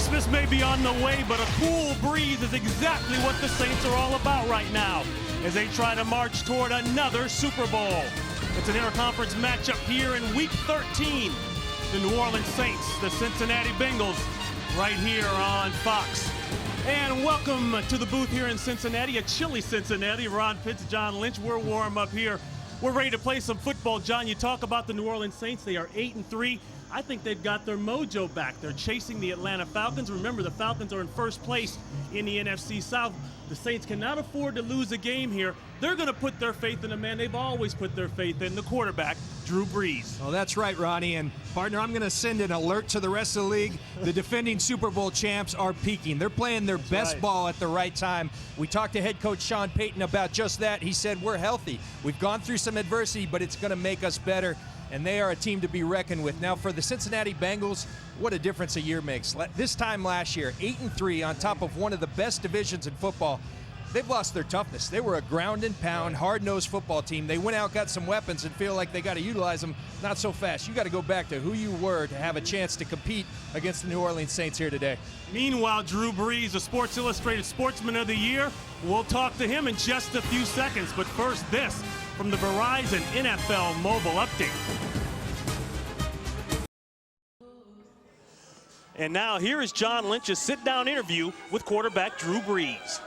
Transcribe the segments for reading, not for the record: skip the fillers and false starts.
Christmas may be on the way, but a cool breeze is exactly what the Saints are all about right now as they try to march toward another Super Bowl. It's an interconference matchup here in Week 13. The New Orleans Saints, the Cincinnati Bengals, right here on Fox. And welcome to the booth here in Cincinnati, a chilly Cincinnati. Ron Pitts, John Lynch, we're warm up here. We're ready to play some football. John, you talk about the New Orleans Saints. They are 8-3. I think they've got their mojo back. They're chasing the Atlanta Falcons. Remember, the Falcons are in first place in the NFC South. The Saints cannot afford to lose a game here. They're going to put their faith in a man they've always put their faith in, the quarterback, Drew Brees. Oh, that's right, Ronnie. And, partner, I'm going to send an alert to the rest of the league. The defending Super Bowl champs are peaking. They're playing their best ball at the right time. We talked to head coach Sean Payton about just that. He said, we're healthy. We've gone through some adversity, but it's going to make us better. And they are a team to be reckoned with. Now, for the Cincinnati Bengals, what a difference a year makes. This time last year, 8-3 on top of one of the best divisions in football. They've lost their toughness. They were a ground and pound, hard-nosed football team. They went out, got some weapons, and feel like they got to utilize them. Not so fast. You got to go back to who you were to have a chance to compete against the New Orleans Saints here today. Meanwhile, Drew Brees, the Sports Illustrated Sportsman of the Year. We'll talk to him in just a few seconds. But first, this from the Verizon NFL mobile update. And now here is John Lynch's sit-down interview with quarterback Drew Brees.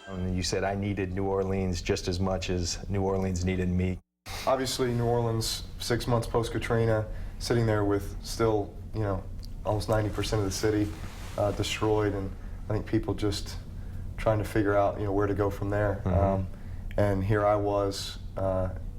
And you said I needed New Orleans just as much as New Orleans needed me. Obviously, New Orleans, 6 months post-Katrina, sitting there with still, almost 90% of the city destroyed, and I think people just trying to figure out, where to go from there. Mm-hmm. And here I was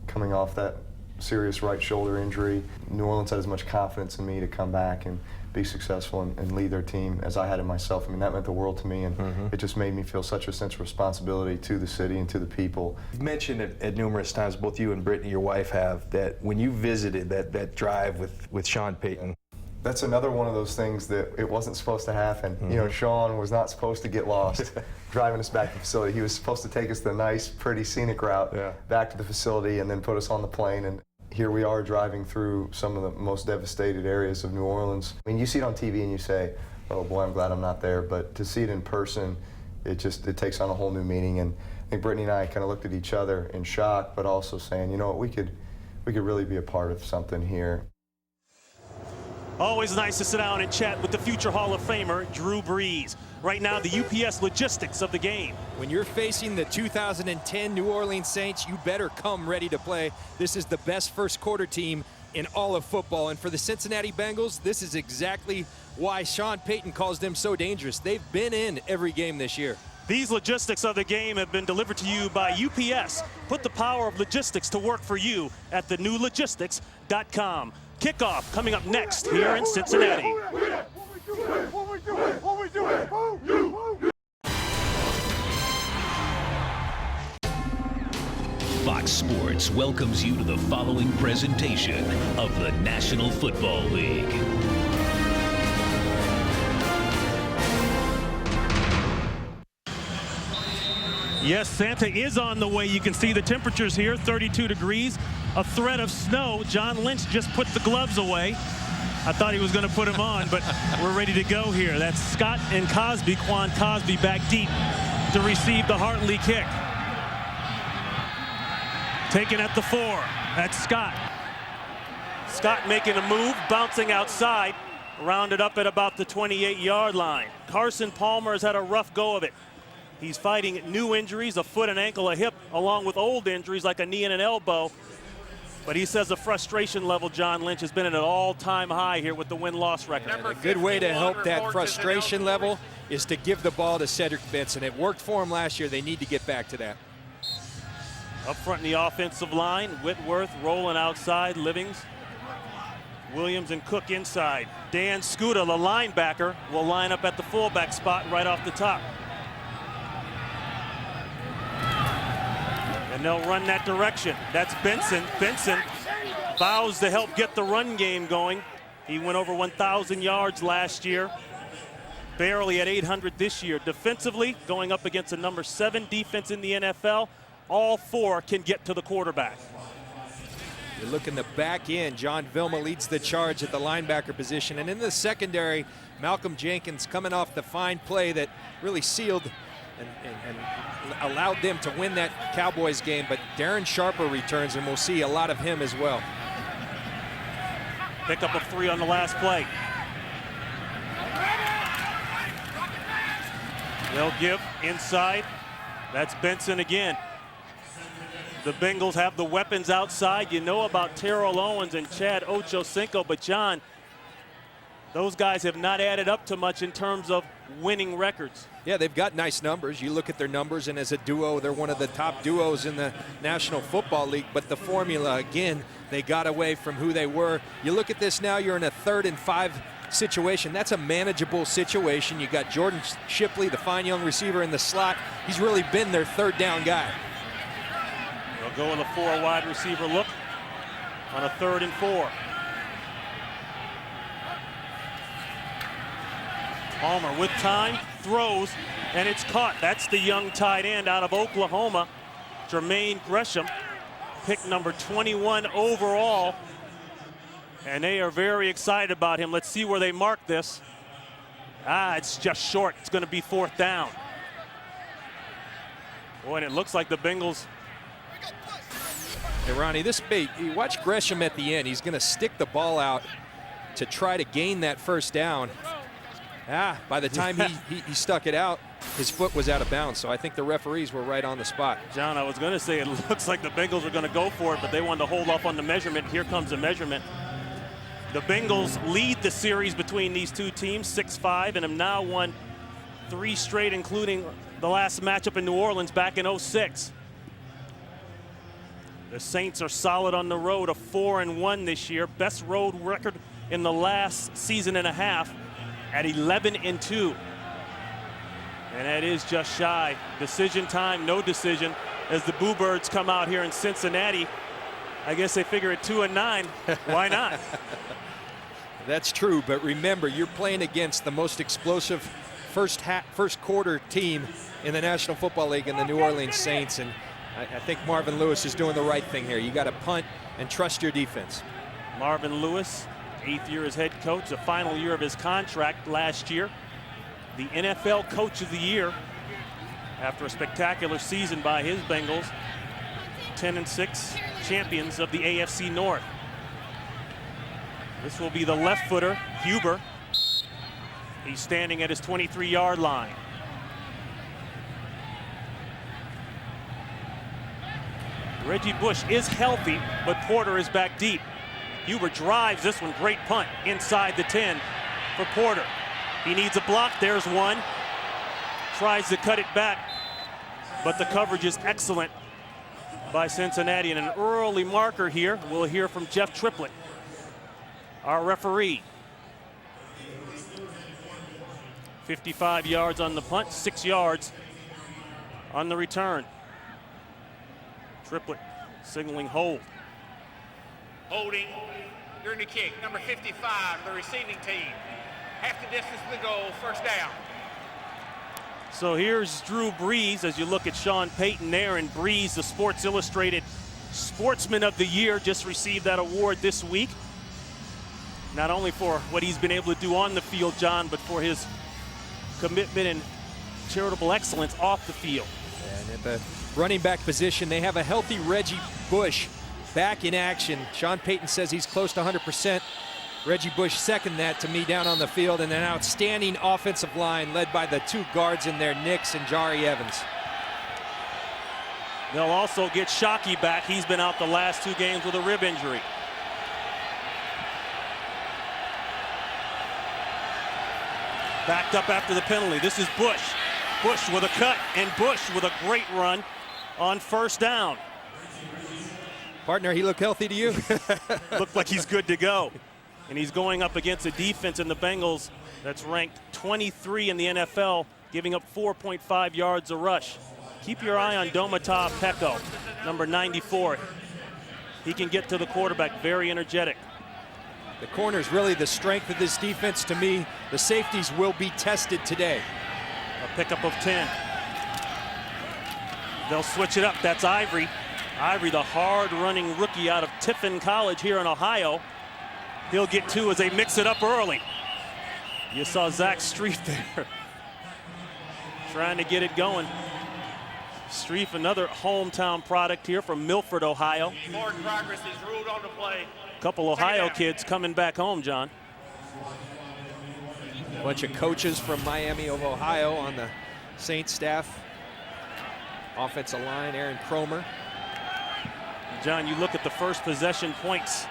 coming off that serious right shoulder injury. New Orleans had as much confidence in me to come back and be successful and lead their team as I had in myself. I mean, that meant the world to me, and it just made me feel such a sense of responsibility to the city and to the people. You've mentioned it at numerous times, both you and Brittany, your wife, have, that when you visited that drive with Sean Payton. That's another one of those things that it wasn't supposed to happen. Sean was not supposed to get lost driving us back to the facility. He was supposed to take us the nice, pretty, scenic route back to the facility and then put us on the plane. And here we are driving through some of the most devastated areas of New Orleans. I mean, you see it on TV and you say, oh boy, I'm glad I'm not there. But to see it in person, it takes on a whole new meaning. And I think Brittany and I kind of looked at each other in shock, but also saying, you know what, we could really be a part of something here. Always nice to sit down and chat with the future Hall of Famer, Drew Brees. Right now, the UPS logistics of the game. When you're facing the 2010 New Orleans Saints, you better come ready to play. This is the best first quarter team in all of football. And for the Cincinnati Bengals, this is exactly why Sean Payton calls them so dangerous. They've been in every game this year. These logistics of the game have been delivered to you by UPS. Put the power of logistics to work for you at thenewlogistics.com. Kickoff coming up next here in Cincinnati. Fox Sports welcomes you to the following presentation of the National Football League. Yes, Santa is on the way. You can see the temperatures here, 32 degrees, a threat of snow. John Lynch just put the gloves away. I thought he was going to put them on, but we're ready to go here. That's Scott and Cosby, Quan Cosby back deep to receive the Hartley kick. Taken at the 4, that's Scott. Scott making a move, bouncing outside, rounded up at about the 28-yard line. Carson Palmer has had a rough go of it. He's fighting new injuries, a foot, an ankle, a hip, along with old injuries like a knee and an elbow. But he says the frustration level, John Lynch, has been at an all-time high here with the win-loss record. And a good way to help that frustration level is to give the ball to Cedric Benson. It worked for him last year. They need to get back to that. Up front in the offensive line, Whitworth rolling outside, Livings, Williams and Cook inside. Dan Scuda, the linebacker, will line up at the fullback spot right off the top. And they'll run that direction. That's Benson. Benson vows to help get the run game going. He went over 1,000 yards last year. Barely at 800 this year. Defensively, going up against a number 7 defense in the NFL, all 4 can get to the quarterback. You look in the back end, John Vilma leads the charge at the linebacker position. And in the secondary, Malcolm Jenkins coming off the fine play that really sealed and allowed them to win that Cowboys game. But Darren Sharper returns, and we'll see a lot of him as well. Pickup of 3 on the last play. They'll give inside. That's Benson again. The Bengals have the weapons outside. You know about Terrell Owens and Chad Ochocinco, but John, those guys have not added up to much in terms of winning records. Yeah, they've got nice numbers. You look at their numbers, and as a duo, they're one of the top duos in the National Football League. But the formula, again, they got away from who they were. You look at this now, you're in a 3rd and 5 situation. That's a manageable situation. You got Jordan Shipley, the fine young receiver, in the slot. He's really been their 3rd down guy. They'll go with a 4 wide receiver look on a 3rd and 4. Palmer with time, throws, and it's caught. That's the young tight end out of Oklahoma, Jermaine Gresham, pick number 21 overall. And they are very excited about him. Let's see where they mark this. It's just short. It's going to be 4th down. Boy, and it looks like the Bengals. Hey, Ronnie, you watch Gresham at the end. He's going to stick the ball out to try to gain that 1st down. By the time he stuck it out, his foot was out of bounds. So I think the referees were right on the spot. John, I was going to say it looks like the Bengals are going to go for it, but they wanted to hold off on the measurement. Here comes the measurement. The Bengals lead the series between these two teams, 6-5, and have now won 3 straight, including the last matchup in New Orleans back in '06. The Saints are solid on the road, a 4-1 this year. Best road record in the last season and a half at 11-2. And that is just shy. Decision time, no decision, as the Boo Birds come out here in Cincinnati. I guess they figure at 2-9, why not? That's true, but remember, you're playing against the most explosive first quarter team in the National Football League in the New Orleans Saints, and I think Marvin Lewis is doing the right thing here. You got to punt and trust your defense. Marvin Lewis, 8th year as head coach, the final year of his contract last year. The NFL Coach of the Year after a spectacular season by his Bengals. 10-6 champions of the AFC North. This will be the left footer, Huber. He's standing at his 23-yard line. Reggie Bush is healthy, but Porter is back deep. Huber drives this one, great punt inside the 10 for Porter. He needs a block, there's one. Tries to cut it back, but the coverage is excellent by Cincinnati. And an early marker here, we'll hear from Jeff Triplett, our referee. 55 yards on the punt, 6 yards on the return. Triplett signaling hold. Holding during the kick, number 55, the receiving team. Half the distance to the goal, 1st down. So here's Drew Brees as you look at Sean Payton there, and Brees, the Sports Illustrated Sportsman of the Year, just received that award this week. Not only for what he's been able to do on the field, John, but for his commitment and charitable excellence off the field. And at the running back position, they have a healthy Reggie Bush back in action. Sean Payton says he's close to 100%. Reggie Bush second that to me down on the field, and an outstanding offensive line led by the 2 guards in there, Nix and Jari Evans. They'll also get Shockey back. He's been out the last 2 games with a rib injury. Backed up after the penalty. This is Bush. Bush with a cut, and Bush with a great run on 1st down. Partner, he look healthy to you? Looked like he's good to go. And he's going up against a defense in the Bengals that's ranked 23 in the NFL, giving up 4.5 yards a rush. Keep your eye on Domata Peko, number 94. He can get to the quarterback, very energetic. The corner is really the strength of this defense to me. The safeties will be tested today. A pickup of 10. They'll switch it up. That's Ivory. Ivory, the hard-running rookie out of Tiffin College here in Ohio. He'll get 2 as they mix it up early. You saw Zach Streif there trying to get it going. Streif, another hometown product here from Milford, Ohio. Forward progress is ruled on the play. Couple Ohio kids coming back home, John. A bunch of coaches from Miami of Ohio on the Saints staff. Offensive line, Aaron Cromer. John, you look at the first possession points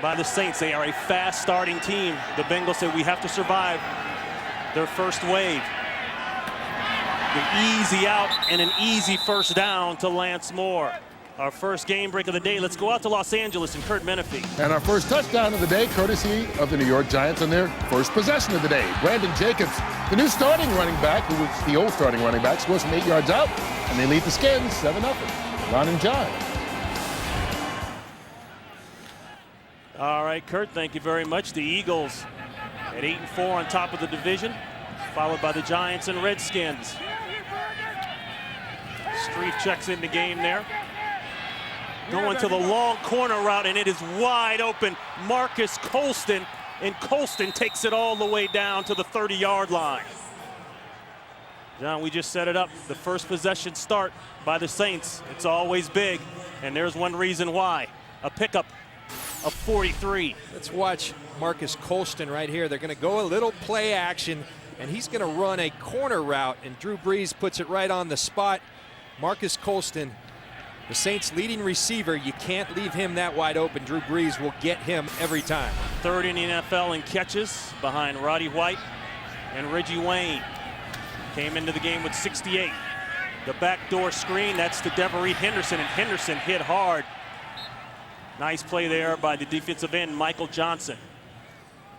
by the Saints. They are a fast starting team. The Bengals said we have to survive their first wave. The easy out and an easy first down to Lance Moore. Our first game break of the day. Let's go out to Los Angeles and Kurt Menefee. And our first touchdown of the day, courtesy of the New York Giants on their first possession of the day. Brandon Jacobs, the new starting running back, who was the old starting running back, scores from 8 yards out, and they lead the Skins 7-0. Ron and John. All right, Kurt, thank you very much. The Eagles at 8-4 on top of the division, followed by the Giants and Redskins. Streif checks in the game there. Going to the long corner route, and it is wide open. Marcus Colston, and Colston takes it all the way down to the 30-yard line. John, we just set it up. The first possession start by the Saints. It's always big, and there's one reason why. A pickup of 43. Let's watch Marcus Colston right here. They're going to go a little play action, and he's going to run a corner route, and Drew Brees puts it right on the spot. Marcus Colston, the Saints' leading receiver, you can't leave him that wide open. Drew Brees will get him every time. Third in the NFL in catches behind Roddy White and Reggie Wayne. Came into the game with 68. The backdoor screen, that's to Devery Henderson, and Henderson hit hard. Nice play there by the defensive end, Michael Johnson.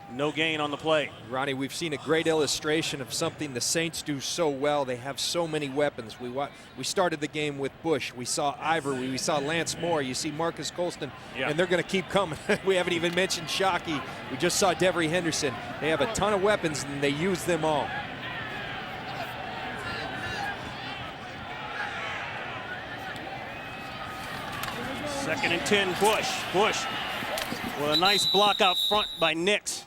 No gain on the play. Ronnie, we've seen a great illustration of something the Saints do so well. They have so many weapons. We started the game with Bush. We saw Ivory. We saw Lance Moore. You see Marcus Colston, and they're going to keep coming. We haven't even mentioned Shockey. We just saw Devery Henderson. They have a ton of weapons, and they use them all. Second and 10, Bush. Bush with a nice block out front by Nix.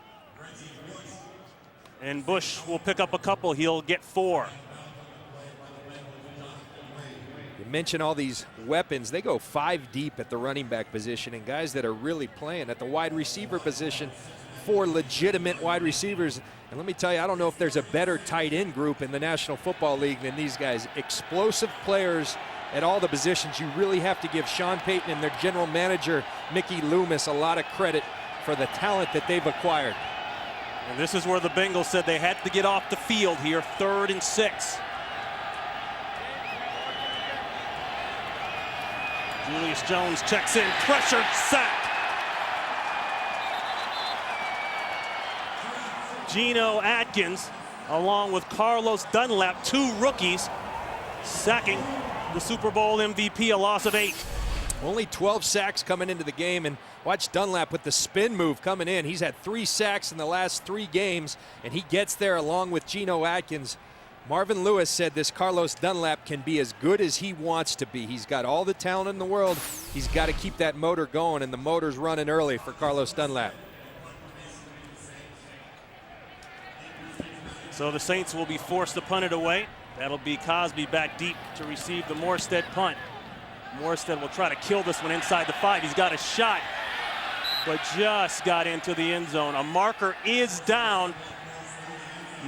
And Bush will pick up a couple. He'll get 4. You mention all these weapons. They go 5 deep at the running back position, and guys that are really playing at the wide receiver position, 4 legitimate wide receivers. And let me tell you, I don't know if there's a better tight end group in the National Football League than these guys. Explosive players at all the positions. You really have to give Sean Payton and their general manager, Mickey Loomis, a lot of credit for the talent that they've acquired. And this is where the Bengals said they had to get off the field here, 3rd and 6. Julius Jones checks in, pressured, sack. Geno Atkins, along with Carlos Dunlap, 2 rookies, sacking the Super Bowl MVP, a loss of 8. Only 12 sacks coming into the game, and watch Dunlap with the spin move coming in. He's had 3 sacks in the last 3 games, and he gets there along with Geno Atkins. Marvin Lewis said this Carlos Dunlap can be as good as he wants to be. He's got all the talent in the world. He's got to keep that motor going, and the motor's running early for Carlos Dunlap. So the Saints will be forced to punt it away. That'll be Cosby back deep to receive the Morstead punt. Morstead will try to kill this one inside the 5. He's got a shot, but just got into the end zone. A marker is down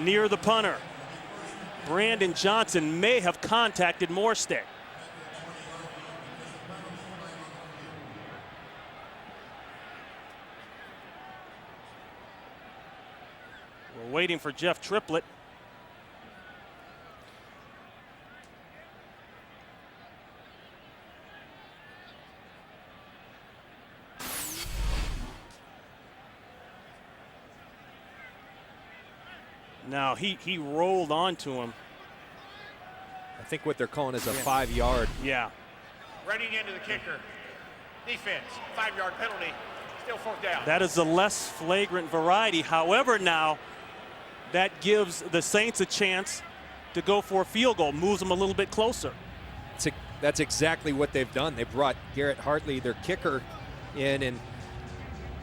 near the punter. Brandon Johnson may have contacted Morstead. We're waiting for Jeff Triplett. Now he rolled onto him. I think what they're calling is a 5-yard. Yeah. Running into the kicker. Defense, 5-yard penalty. Still 4th down. That is the less flagrant variety. However, now that gives the Saints a chance to go for a field goal, moves them a little bit closer. that's exactly what they've done. They brought Garrett Hartley, their kicker, in, and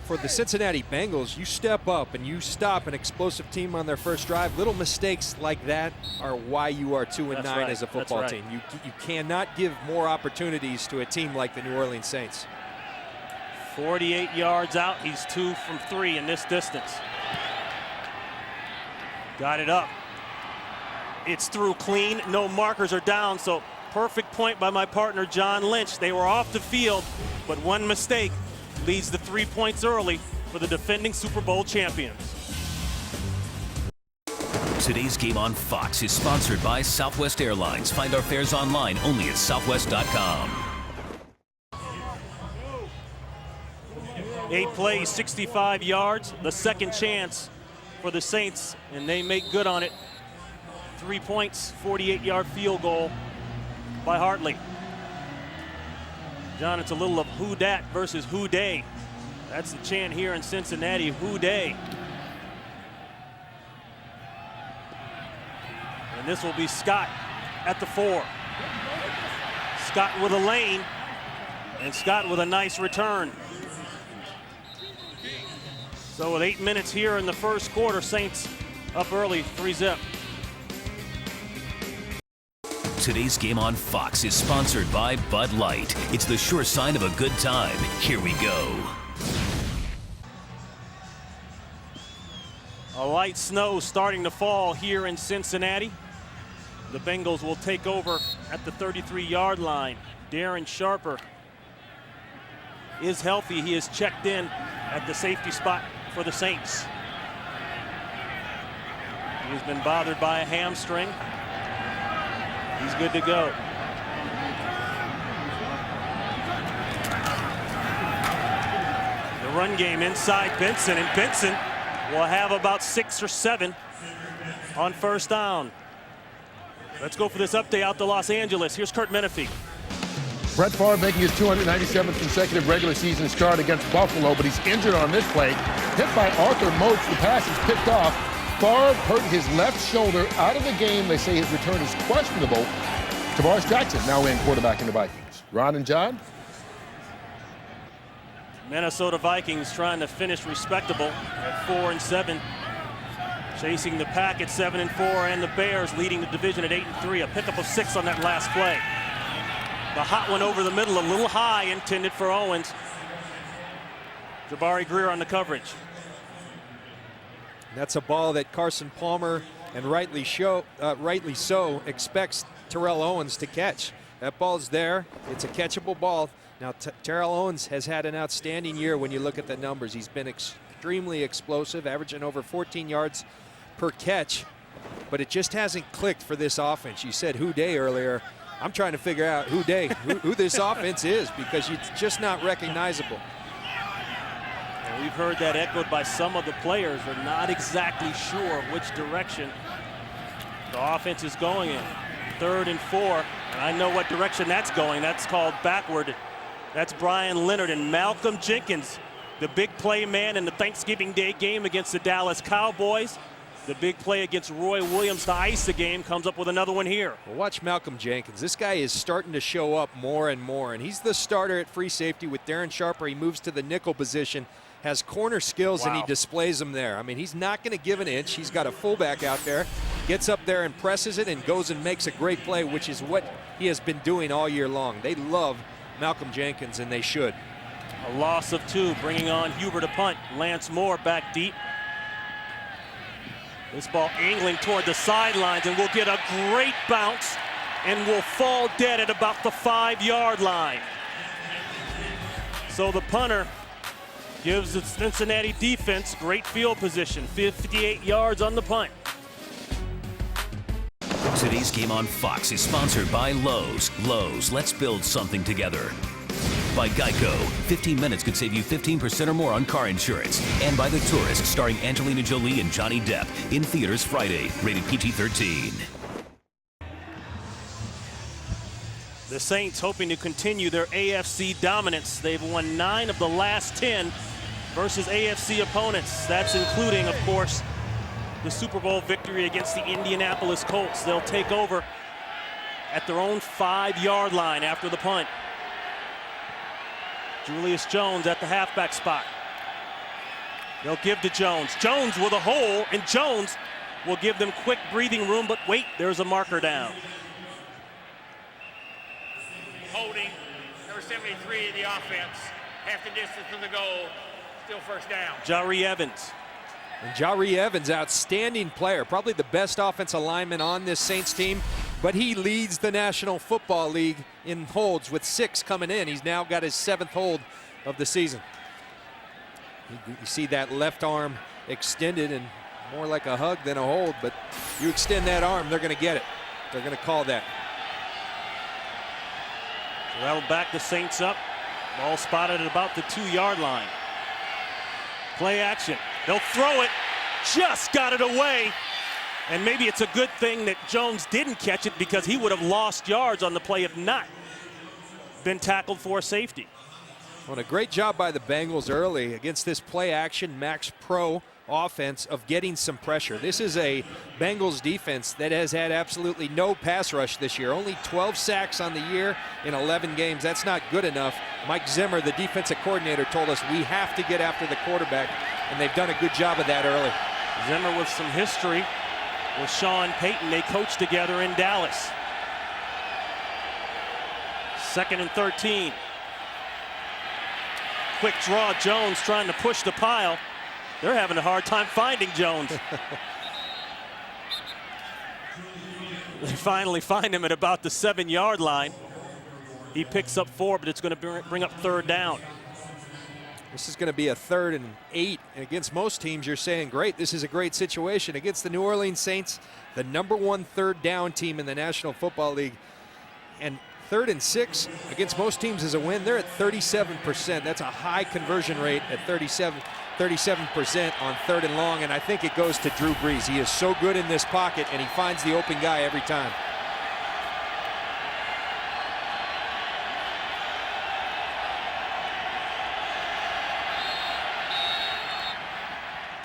for the Cincinnati Bengals, you step up and you stop an explosive team on their first drive. Little mistakes like that are why you are 2-9 as a football team. You cannot give more opportunities to a team like the New Orleans Saints. 48 yards out. He's 2 from 3 in this distance. Got it up. It's through clean. No markers are down, so perfect point by my partner, John Lynch. They were off the field, but one mistake leads to 3 points early for the defending Super Bowl champions. Today's game on Fox is sponsored by Southwest Airlines. Find our fares online only at southwest.com. 8 plays, 65 yards. The second chance for the Saints, and they make good on it. 3 points, 48-yard field goal by Hartley. John, it's a little of who dat versus who day. That's the chant here in Cincinnati, who day. And this will be Scott at the 4. Scott with a lane, and Scott with a nice return. So with 8 minutes here in the first quarter, Saints up early, 3-zip. Today's game on Fox is sponsored by Bud Light. It's the sure sign of a good time. Here we go. A light snow starting to fall here in Cincinnati. The Bengals will take over at the 33-yard line. Darren Sharper is healthy. He is checked in at the safety spot for the Saints. He's been bothered by a hamstring. He's good to go. The run game inside Benson, and Benson will have about 6 or 7 on first down. Let's go for this update out to Los Angeles. Here's Kurt Menefee. Brett Favre making his 297th consecutive regular season start against Buffalo, but he's injured on this play. Hit by Arthur Moats, the pass is picked off. Favre hurt his left shoulder out of the game. They say his return is questionable. Tavares Jackson now in quarterbacking the Vikings. Ron and John? Minnesota Vikings trying to finish respectable at 4-7. Chasing the pack at 7-4, and the Bears leading the division at 8-3. A pickup of 6 on that last play. The hot one over the middle, a little high, intended for Owens. Jabari Greer on the coverage. That's a ball that Carson Palmer, and rightly so, expects Terrell Owens to catch. That ball's there. It's a catchable ball. Now, Terrell Owens has had an outstanding year when you look at the numbers. He's been extremely explosive, averaging over 14 yards per catch, but it just hasn't clicked for this offense. You said who day earlier. I'm trying to figure out who this offense is, because it's just not recognizable. And we've heard that echoed by some of the players. They're not exactly sure which direction the offense is going in. 3rd and 4, and I know what direction that's going. That's called backward. That's Brian Leonard and Malcolm Jenkins, the big play man in the Thanksgiving Day game against the Dallas Cowboys. The big play against Roy Williams to ice the game, comes up with another one here. Well, watch Malcolm Jenkins. This guy is starting to show up more and more, and he's the starter at free safety with Darren Sharper. He moves to the nickel position, has corner skills, and he displays them there. I mean, he's not going to give an inch. He's got a fullback out there, gets up there and presses it and goes and makes a great play, which is what he has been doing all year long. They love Malcolm Jenkins, and they should. A loss of 2, bringing on Huber to punt. Lance Moore back deep. This ball angling toward the sidelines, and will get a great bounce and will fall dead at about the 5-yard line. So the punter gives the Cincinnati defense great field position. 58 yards on the punt. Today's game on Fox is sponsored by Lowe's. Lowe's, let's build something together. By Geico, 15 minutes could save you 15% or more on car insurance. And by The Tourist, starring Angelina Jolie and Johnny Depp, in theaters Friday, rated PG-13. The Saints hoping to continue their AFC dominance. They've won 9 of the last 10 versus AFC opponents. That's including, of course, the Super Bowl victory against the Indianapolis Colts. They'll take over at their own 5-yard line after the punt. Julius Jones at the halfback spot. They'll give to Jones. Jones with a hole, and Jones will give them quick breathing room, but wait, there's a marker down. Holding, number 73 of the offense. Half the distance from the goal, still first down. Jari Evans. And Jari Evans, outstanding player, probably the best offensive lineman on this Saints team, but he leads the National Football League in holds with 6 coming in. He's now got his 7th hold of the season. You see that left arm extended and more like a hug than a hold, but you extend that arm, they're going to get it. They're going to call that. So that'll back the Saints up. Ball spotted at about the 2-yard line. Play action. They'll throw it. Just got it away. And maybe it's a good thing that Jones didn't catch it, because he would have lost yards on the play if not been tackled for a safety. Well, a great job by the Bengals early against this play action Max Pro offense of getting some pressure. This is a Bengals defense that has had absolutely no pass rush this year. Only 12 sacks on the year in 11 games. That's not good enough. Mike Zimmer, the defensive coordinator, told us we have to get after the quarterback, and they've done a good job of that early. Zimmer with some history with Sean Payton. They coached together in Dallas. 2nd and 13. Quick draw. Jones trying to push the pile. They're having a hard time finding Jones. They finally find him at about the 7-yard line. He picks up 4, but it's going to bring up 3rd down. This is going to be a 3rd and 8. And against most teams, you're saying, great, this is a great situation. Against the New Orleans Saints, the #1 3rd down team in the National Football League. And 3rd and 6 against most teams is a win. They're at 37%. That's a high conversion rate at 37% on 3rd and long. And I think it goes to Drew Brees. He is so good in this pocket, and he finds the open guy every time.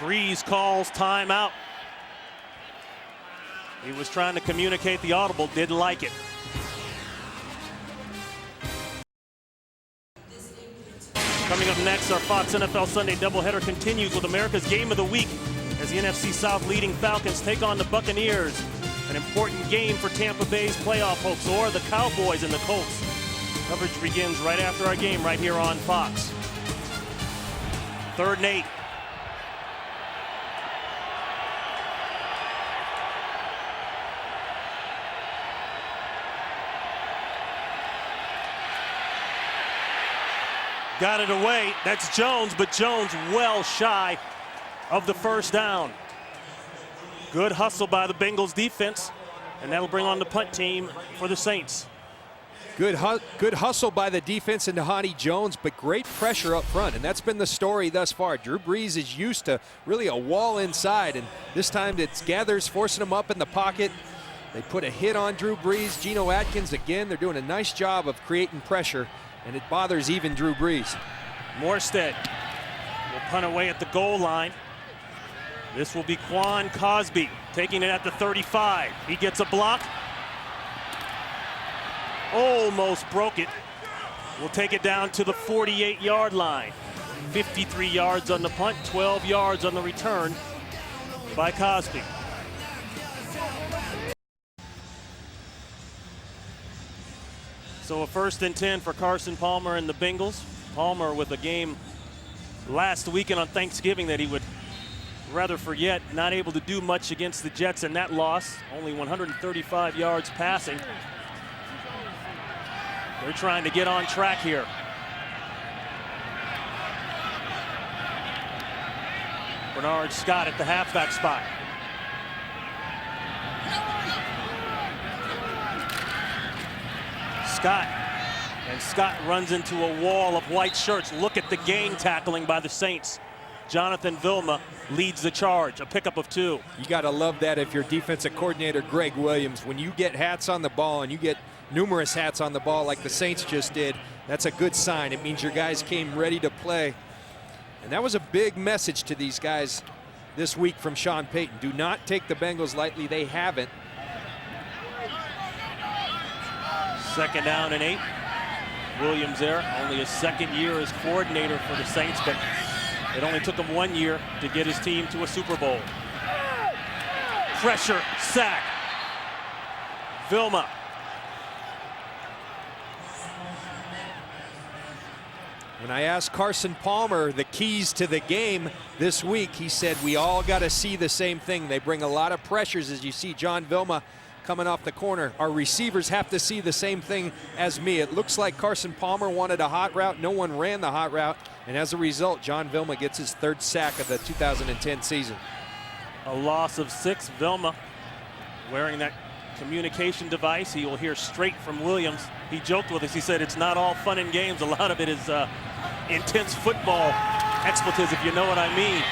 Brees calls timeout. He was trying to communicate the audible, didn't like it. Coming up next, our Fox NFL Sunday doubleheader continues with America's Game of the Week as the NFC South leading Falcons take on the Buccaneers. An important game for Tampa Bay's playoff hopes, or the Cowboys and the Colts. Coverage begins right after our game right here on Fox. 3rd and 8. Got it away. That's Jones, but Jones well shy of the 1st down. Good hustle by the Bengals defense, and that'll bring on the punt team for the Saints. Good hustle by the defense and Nahani Jones, but great pressure up front, and that's been the story thus far. Drew Brees is used to really a wall inside, and this time it's Gathers forcing him up in the pocket. They put a hit on Drew Brees. Geno Atkins, again, they're doing a nice job of creating pressure, and it bothers even Drew Brees. Morstead will punt away at the goal line. This will be Quan Cosby taking it at the 35. He gets a block. Almost broke it. We'll take it down to the 48-yard line. 53 yards on the punt, 12 yards on the return by Cosby. So a 1st and 10 for Carson Palmer and the Bengals. Palmer with a game last weekend on Thanksgiving that he would rather forget. Not able to do much against the Jets in that loss. Only 135 yards passing. They're trying to get on track here. Bernard Scott at the halfback spot. Scott runs into a wall of white shirts. Look at the gang tackling by the Saints. Jonathan Vilma leads the charge, a pickup of 2. You got to love that if you're defensive coordinator Greg Williams. When you get hats on the ball and you get numerous hats on the ball like the Saints just did, that's a good sign. It means your guys came ready to play. And that was a big message to these guys this week from Sean Payton. Do not take the Bengals lightly. They haven't. Second down and 8. Williams there, only his second year as coordinator for the Saints, but it only took him 1 year to get his team to a Super Bowl. Pressure, sack. Vilma. When I asked Carson Palmer the keys to the game this week, he said we all got to see the same thing. They bring a lot of pressures, as you see John Vilma coming off the corner. Our receivers have to see the same thing as me. It looks like Carson Palmer wanted a hot route. No one ran the hot route. And as a result, John Vilma gets his 3rd sack of the 2010 season. A loss of 6. Vilma wearing that communication device. He will hear straight from Williams. He joked with us. He said it's not all fun and games. A lot of it is intense football expletives, if you know what I mean.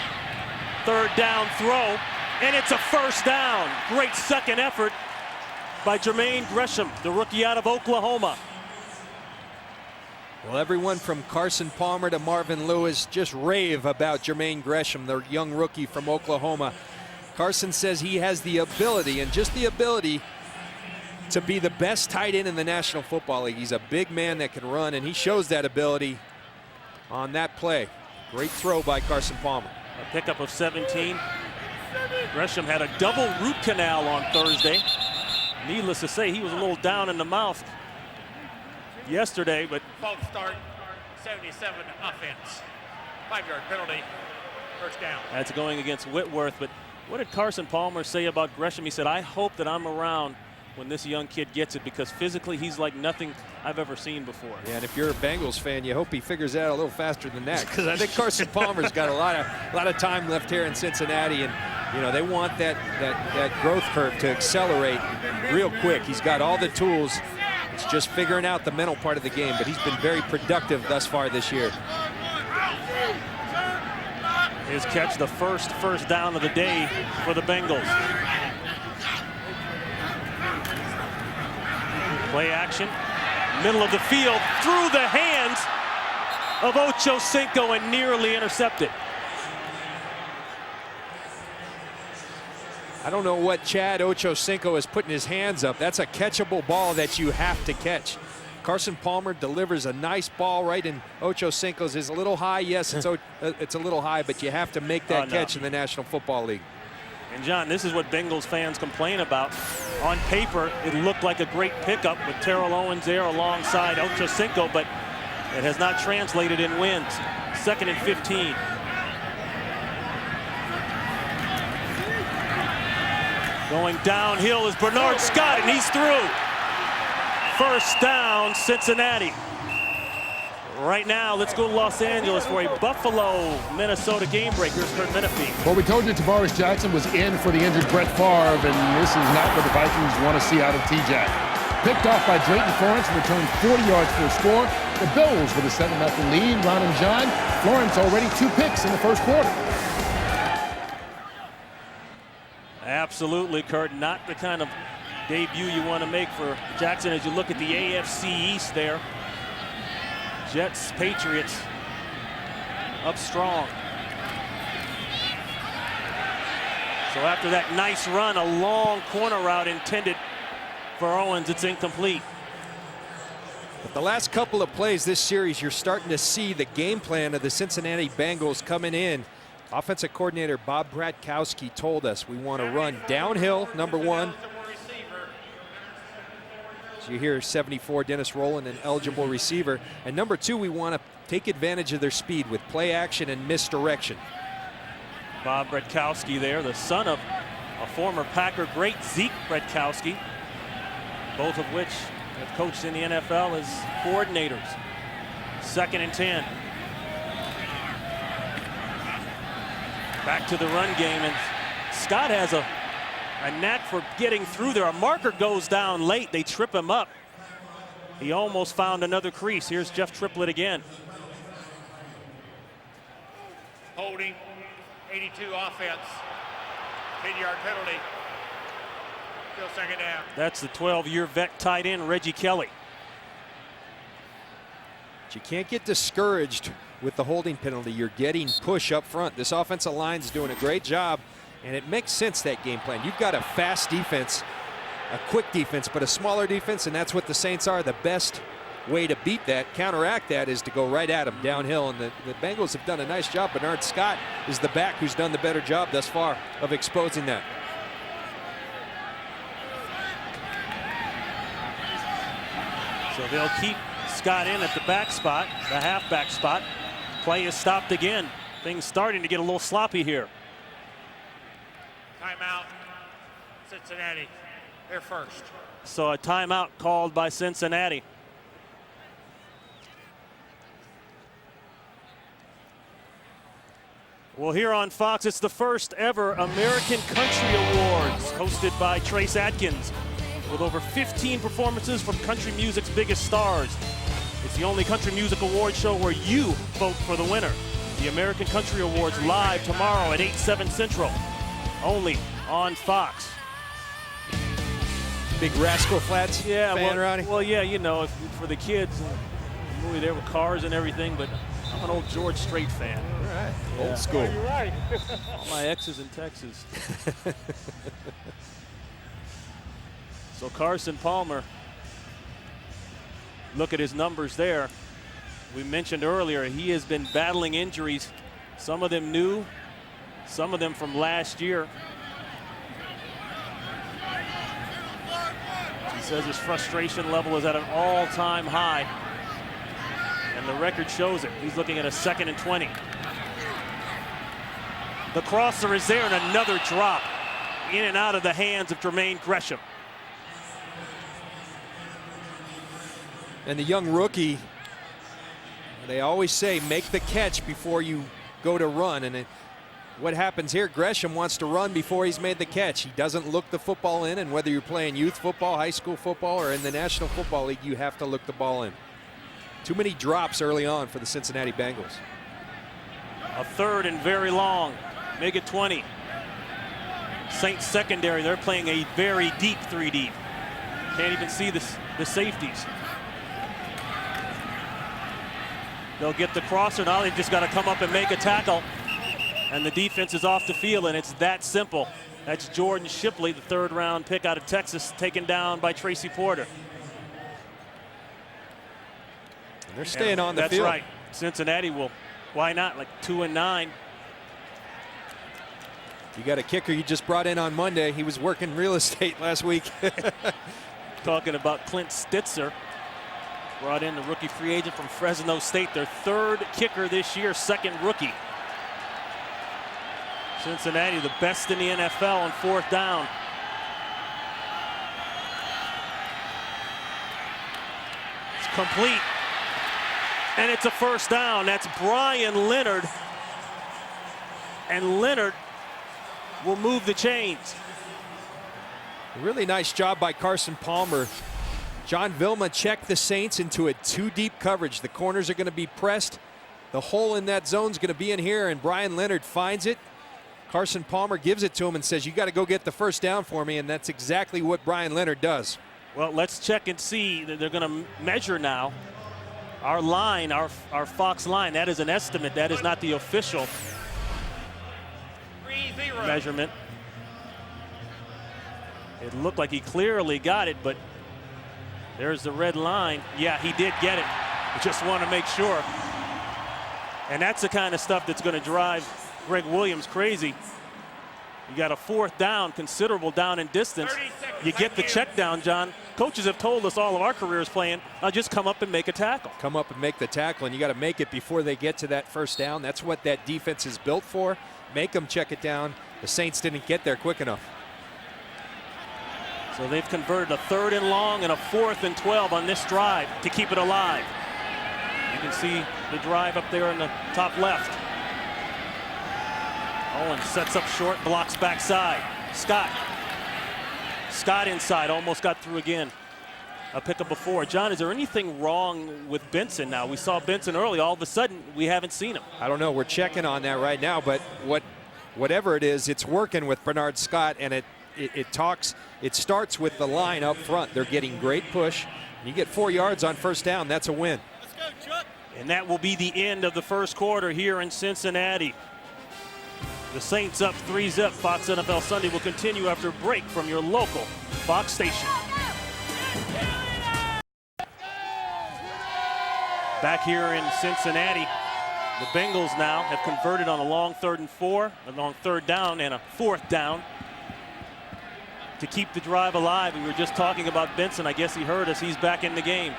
3rd down throw, and it's a 1st down. Great second effort by Jermaine Gresham, the rookie out of Oklahoma. Well, everyone from Carson Palmer to Marvin Lewis just rave about Jermaine Gresham, the young rookie from Oklahoma. Carson says he has the ability, and just the ability, to be the best tight end in the National Football League. He's a big man that can run, and he shows that ability on that play. Great throw by Carson Palmer. A pickup of 17. Gresham had a double root canal on Thursday. Needless to say, he was a little down in the mouth yesterday, but False start, 77 offense. 5-yard penalty, 1st down. that's going against Whitworth. But what did Carson Palmer say about Gresham? He said, I hope that I'm around when this young kid gets it, because physically he's like nothing I've ever seen before. Yeah, and if you're a Bengals fan, you hope he figures that out a little faster than that, because I think Carson Palmer's got a lot of time left here in Cincinnati, and you know they want that growth curve to accelerate real quick. He's got all the tools. It's just figuring out the mental part of the game, but he's been very productive thus far this year. His catch, the first down of the day for the Bengals. Play action, middle of the field, through the hands of Ocho Cinco and nearly intercepted. I don't know what Chad Ocho Cinco is putting his hands up. That's a catchable ball that you have to catch. Carson Palmer delivers a nice ball right in Ocho Cinco's. Is a little high, yes, it's a little high, but you have to make that catch in the National Football League. And John, this is what Bengals fans complain about. On paper, it looked like a great pickup with Terrell Owens there alongside Ocho Cinco, but it has not translated in wins. 2nd and 15. Going downhill is Bernard Scott, and he's through. 1st down, Cincinnati. Right now, let's go to Los Angeles for a Buffalo-Minnesota game breakers. Kurt Menefee. Well, we told you Tavares Jackson was in for the injured Brett Favre, and this is not what the Vikings want to see out of T-Jack. Picked off by Drayton Florence and returned 40 yards for a score. The Bills with a 7-0 lead. Ron and John, Florence already 2 picks in the 1st quarter. Absolutely, Kurt. Not the kind of debut you want to make for Jackson as you look at the AFC East there. Jets, Patriots up strong. So after that nice run, a long corner route intended for Owens, it's incomplete. But the last couple of plays this series, you're starting to see the game plan of the Cincinnati Bengals coming in. Offensive coordinator Bob Bratkowski told us we want to run downhill, number 1. So you hear 74, Dennis Rowland, an eligible receiver. And number 2, we want to take advantage of their speed with play action and misdirection. Bob Bratkowski there, the son of a former Packer great, Zeke Bratkowski, both of which have coached in the NFL as coordinators. 2nd and 10. Back to the run game, and Scott has a knack for getting through there. A marker goes down late. They trip him up. He almost found another crease. Here's Jeff Triplett again. Holding, 82 offense. 10-yard penalty. Still 2nd down. That's the 12-year vet tight end, Reggie Kelly. But you can't get discouraged with the holding penalty. You're getting push up front. This offensive line is doing a great job, and it makes sense, that game plan. You've got a fast defense, a quick defense, but a smaller defense, and that's what the Saints are. The best way to beat that, counteract that, is to go right at them downhill, and the Bengals have done a nice job. Bernard Scott is the back who's done the better job thus far of exposing that. So they'll keep Scott in at the back spot, the halfback spot. Play is stopped again. Things starting to get a little sloppy here. Timeout. Cincinnati. They're first. So a timeout called by Cincinnati. Well, here on Fox, it's the first ever American Country Awards, hosted by Trace Adkins, with over 15 performances from country music's biggest stars. It's the only country music award show where you vote for the winner. The American Country Awards live tomorrow at 8/7 Central, only on Fox. Big Rascal Flatts fan, Ronnie? Well, yeah, you know, for the kids, the movie there with cars and everything, but I'm an old George Strait fan. All right, Yeah. old school. You're right. All my exes in Texas. So Carson Palmer, look at his numbers there. We mentioned earlier he has been battling injuries, some of them new, some of them from last year. He says his frustration level is at an all-time high, and the record shows it. He's looking at a 2nd and 20. The crosser is there, and another drop in and out of the hands of Jermaine Gresham. And the young rookie, they always say make the catch before you go to run, and what happens here, Gresham wants to run before he's made the catch. He doesn't look the football in, and whether you're playing youth football, high school football, or in the National Football League, you have to look the ball in. Too many drops early on for the Cincinnati Bengals. A 3rd and very long. Make it 20. Saints secondary, they're playing a very deep 3 deep. Can't even see the safeties. They'll get the crosser. Now they've just got to come up and make a tackle. And the defense is off the field, and it's that simple. That's Jordan Shipley, the 3rd-round pick out of Texas, taken down by Tracy Porter. And they're staying on the field. That's right. Cincinnati will, why not, like 2 and 9. You got a kicker you just brought in on Monday. He was working real estate last week. Talking about Clint Stitzer. Brought in the rookie free agent from Fresno State, their 3rd kicker this year, 2nd rookie. Cincinnati, the best in the NFL on 4th down. It's complete. And it's a 1st down. That's Brian Leonard. And Leonard will move the chains. A really nice job by Carson Palmer. John Vilma checked the Saints into a 2-deep coverage. The corners are going to be pressed. The hole in that zone is going to be in here, and Brian Leonard finds it. Carson Palmer gives it to him and says, you got to go get the 1st down for me, and that's exactly what Brian Leonard does. Well, let's check and see. They're going to measure now. Our line, our Fox line, that is an estimate. That is not the official 3-0. measurement. It looked like he clearly got it, but there's the red line. Yeah, he did get it. I just want to make sure. And that's the kind of stuff that's going to drive Greg Williams crazy. You got a 4th down, considerable down in distance. You get the check down, John. Coaches have told us all of our careers playing, now just come up and make a tackle. Come up and make the tackle, and you got to make it before they get to that 1st down. That's what that defense is built for. Make them check it down. The Saints didn't get there quick enough. So they've converted a 3rd and long and a 4th and 12 on this drive to keep it alive. You can see the drive up there in the top left. Owen sets up short, blocks backside. Scott inside, almost got through again. A pickup before. John, is there anything wrong with Benson now? We saw Benson early. All of a sudden, we haven't seen him. I don't know. We're checking on that right now, but whatever it is, it's working with Bernard Scott, and it starts with the line up front. They're getting great push. You get 4 yards on 1st down, that's a win. Let's go, Chuck. And that will be the end of the 1st quarter here in Cincinnati. The Saints up 3-0. Fox NFL Sunday will continue after a break from your local Fox station. Back here in Cincinnati, the Bengals now have converted on a long 3rd and 4, a long 3rd down and a 4th down to keep the drive alive. We were just talking about Benson. I guess he heard us. He's back in the game.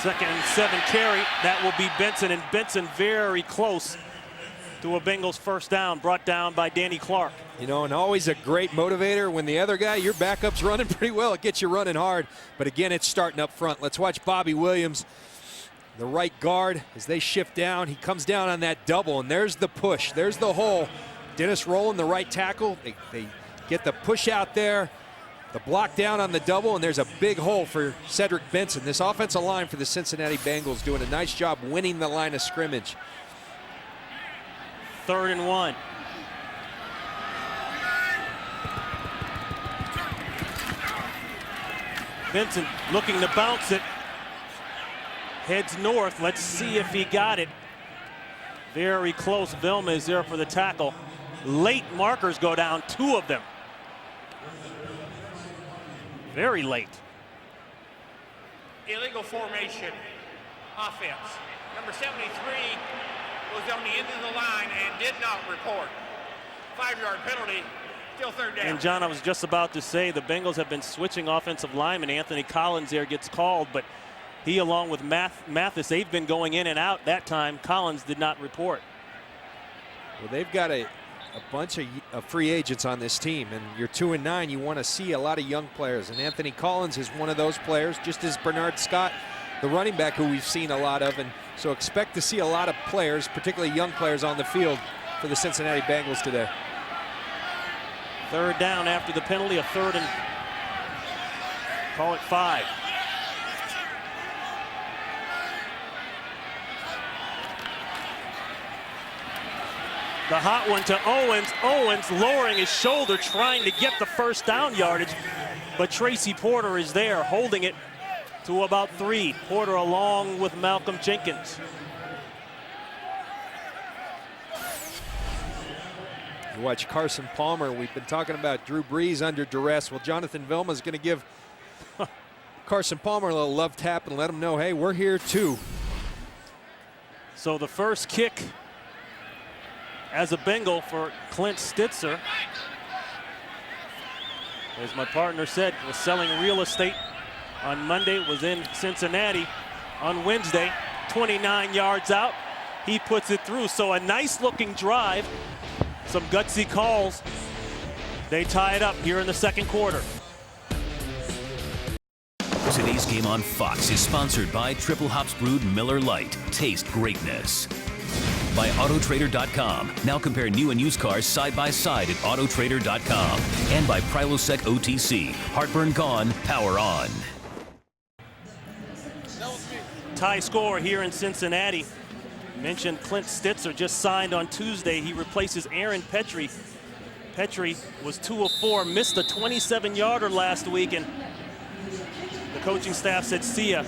Second and 7 carry. That will be Benson, and Benson very close to a Bengals first down, brought down by Danny Clark. You know, and always a great motivator when the other guy, your backup's running pretty well. It gets you running hard. But again, it's starting up front. Let's watch Bobby Williams, the right guard, as they shift down. He comes down on that double, and there's the push. There's the hole. Dennis Rowland, the right tackle. They get the push out there, the block down on the double, and there's a big hole for Cedric Benson. This offensive line for the Cincinnati Bengals doing a nice job winning the line of scrimmage. 3rd and 1. Benson looking to bounce it. Heads north. Let's see if he got it. Very close. Vilma is there for the tackle. Late markers go down, 2 of them. Very late. Illegal formation offense. Number 73 was on the end of the line and did not report. 5-yard penalty, still 3rd down. And John, I was just about to say the Bengals have been switching offensive linemen. Anthony Collins there gets called, but he along with Mathis, they've been going in and out. That time Collins did not report. Well, they've got a bunch of free agents on this team, and you're 2-9. You want to see a lot of young players, and Anthony Collins is one of those players, just as Bernard Scott, the running back who we've seen a lot of, and so expect to see a lot of players, particularly young players, on the field for the Cincinnati Bengals today. 3rd down after the penalty, a 3rd and call it 5. The hot one to Owens. Owens lowering his shoulder, trying to get the first down yardage, but Tracy Porter is there, holding it to about 3. Porter along with Malcolm Jenkins. You watch Carson Palmer. We've been talking about Drew Brees under duress. Well, Jonathan Vilma is going to give Carson Palmer a little love tap and let him know, hey, we're here too. So the first kick as a Bengal for Clint Stitzer, as my partner said, was selling real estate on Monday, was in Cincinnati on Wednesday. 29 yards out, he puts it through. So a nice looking drive, some gutsy calls. They tie it up here in the 2nd quarter. Today's game on Fox is sponsored by Triple Hops Brewed Miller Lite. Taste greatness. By Autotrader.com. Now compare new and used cars side by side at Autotrader.com. And by Prilosec OTC. Heartburn gone, power on. Tie score here in Cincinnati. Mentioned Clint Stitzer just signed on Tuesday. He replaces Aaron Petrie. Petrie was 2 of 4, missed a 27-yarder last week, and the coaching staff said, see ya.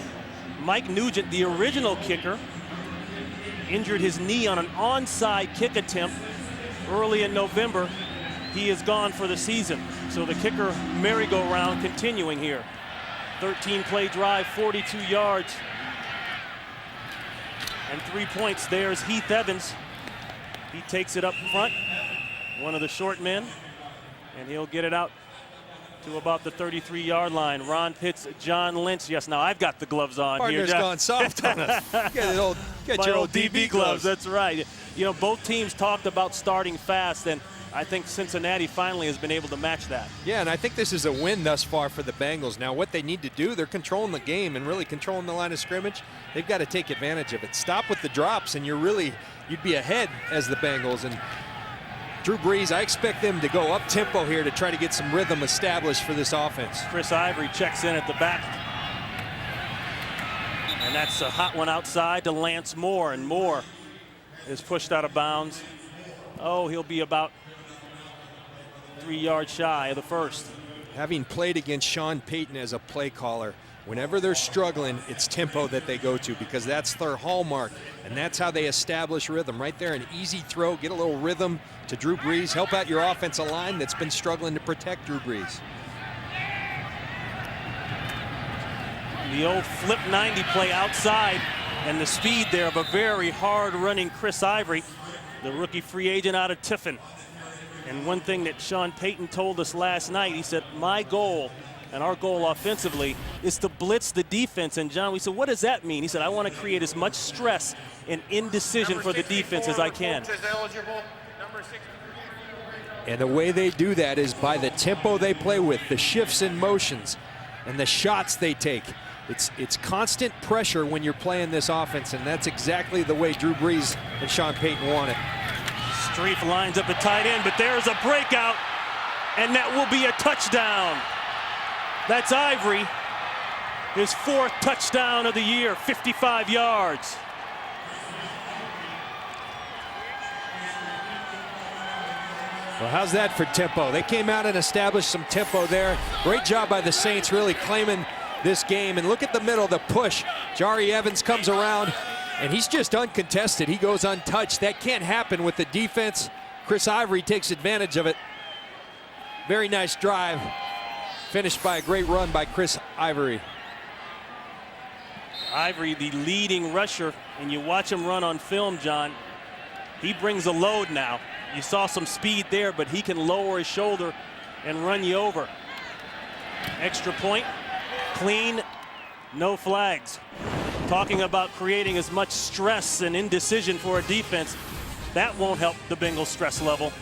Mike Nugent, the original kicker, injured his knee on an onside kick attempt early in November. He is gone for the season. So the kicker merry-go-round continuing here. 13-play drive, 42 yards. And 3 points. There's Heath Evans. He takes it up front, one of the short men, and he'll get it out to about the 33-yard line. Ron Pitts, John Lynch. Yes, now I've got the gloves on. Partner's here. gone soft on us. Get your old DB gloves. That's right. You know, both teams talked about starting fast, and I think Cincinnati finally has been able to match that. Yeah, and I think this is a win thus far for the Bengals. Now, what they need to do, they're controlling the game and really controlling the line of scrimmage. They've got to take advantage of it. Stop with the drops, and you'd be ahead as the Bengals. And Drew Brees, I expect them to go up-tempo here to try to get some rhythm established for this offense. Chris Ivory checks in at the back. And that's a hot one outside to Lance Moore, and Moore is pushed out of bounds. Oh, he'll be about 3 yards shy of the first. Having played against Sean Payton as a play caller, Whenever they're struggling, it's tempo that they go to because that's their hallmark, and that's how they establish rhythm. Right there, an easy throw, get a little rhythm to Drew Brees, help out your offensive line that's been struggling to protect Drew Brees. The old flip 90 play outside, and the speed there of a very hard-running Chris Ivory, the rookie free agent out of Tiffin. And one thing that Sean Payton told us last night, he said, my goal and our goal offensively is to blitz the defense. And John, we said, what does that mean? He said, I want to create as much stress and indecision for the defense as I can. And the way they do that is by the tempo they play with, the shifts and motions, and the shots they take. It's constant pressure when you're playing this offense, and that's exactly the way Drew Brees and Sean Payton want it. Streif lines up at tight end, but there's a breakout, and that will be a touchdown. That's Ivory, his 4th touchdown of the year, 55 yards. Well, how's that for tempo? They came out and established some tempo there. Great job by the Saints really claiming this game. And look at the middle, the push. Jari Evans comes around, and he's just uncontested. He goes untouched. That can't happen with the defense. Chris Ivory takes advantage of it. Very nice drive. Finished by a great run by Chris Ivory. Ivory, the leading rusher, and you watch him run on film, John. He brings a load now. You saw some speed there, but he can lower his shoulder and run you over. Extra point, clean, no flags. Talking about creating as much stress and indecision for a defense, that won't help the Bengals' stress level.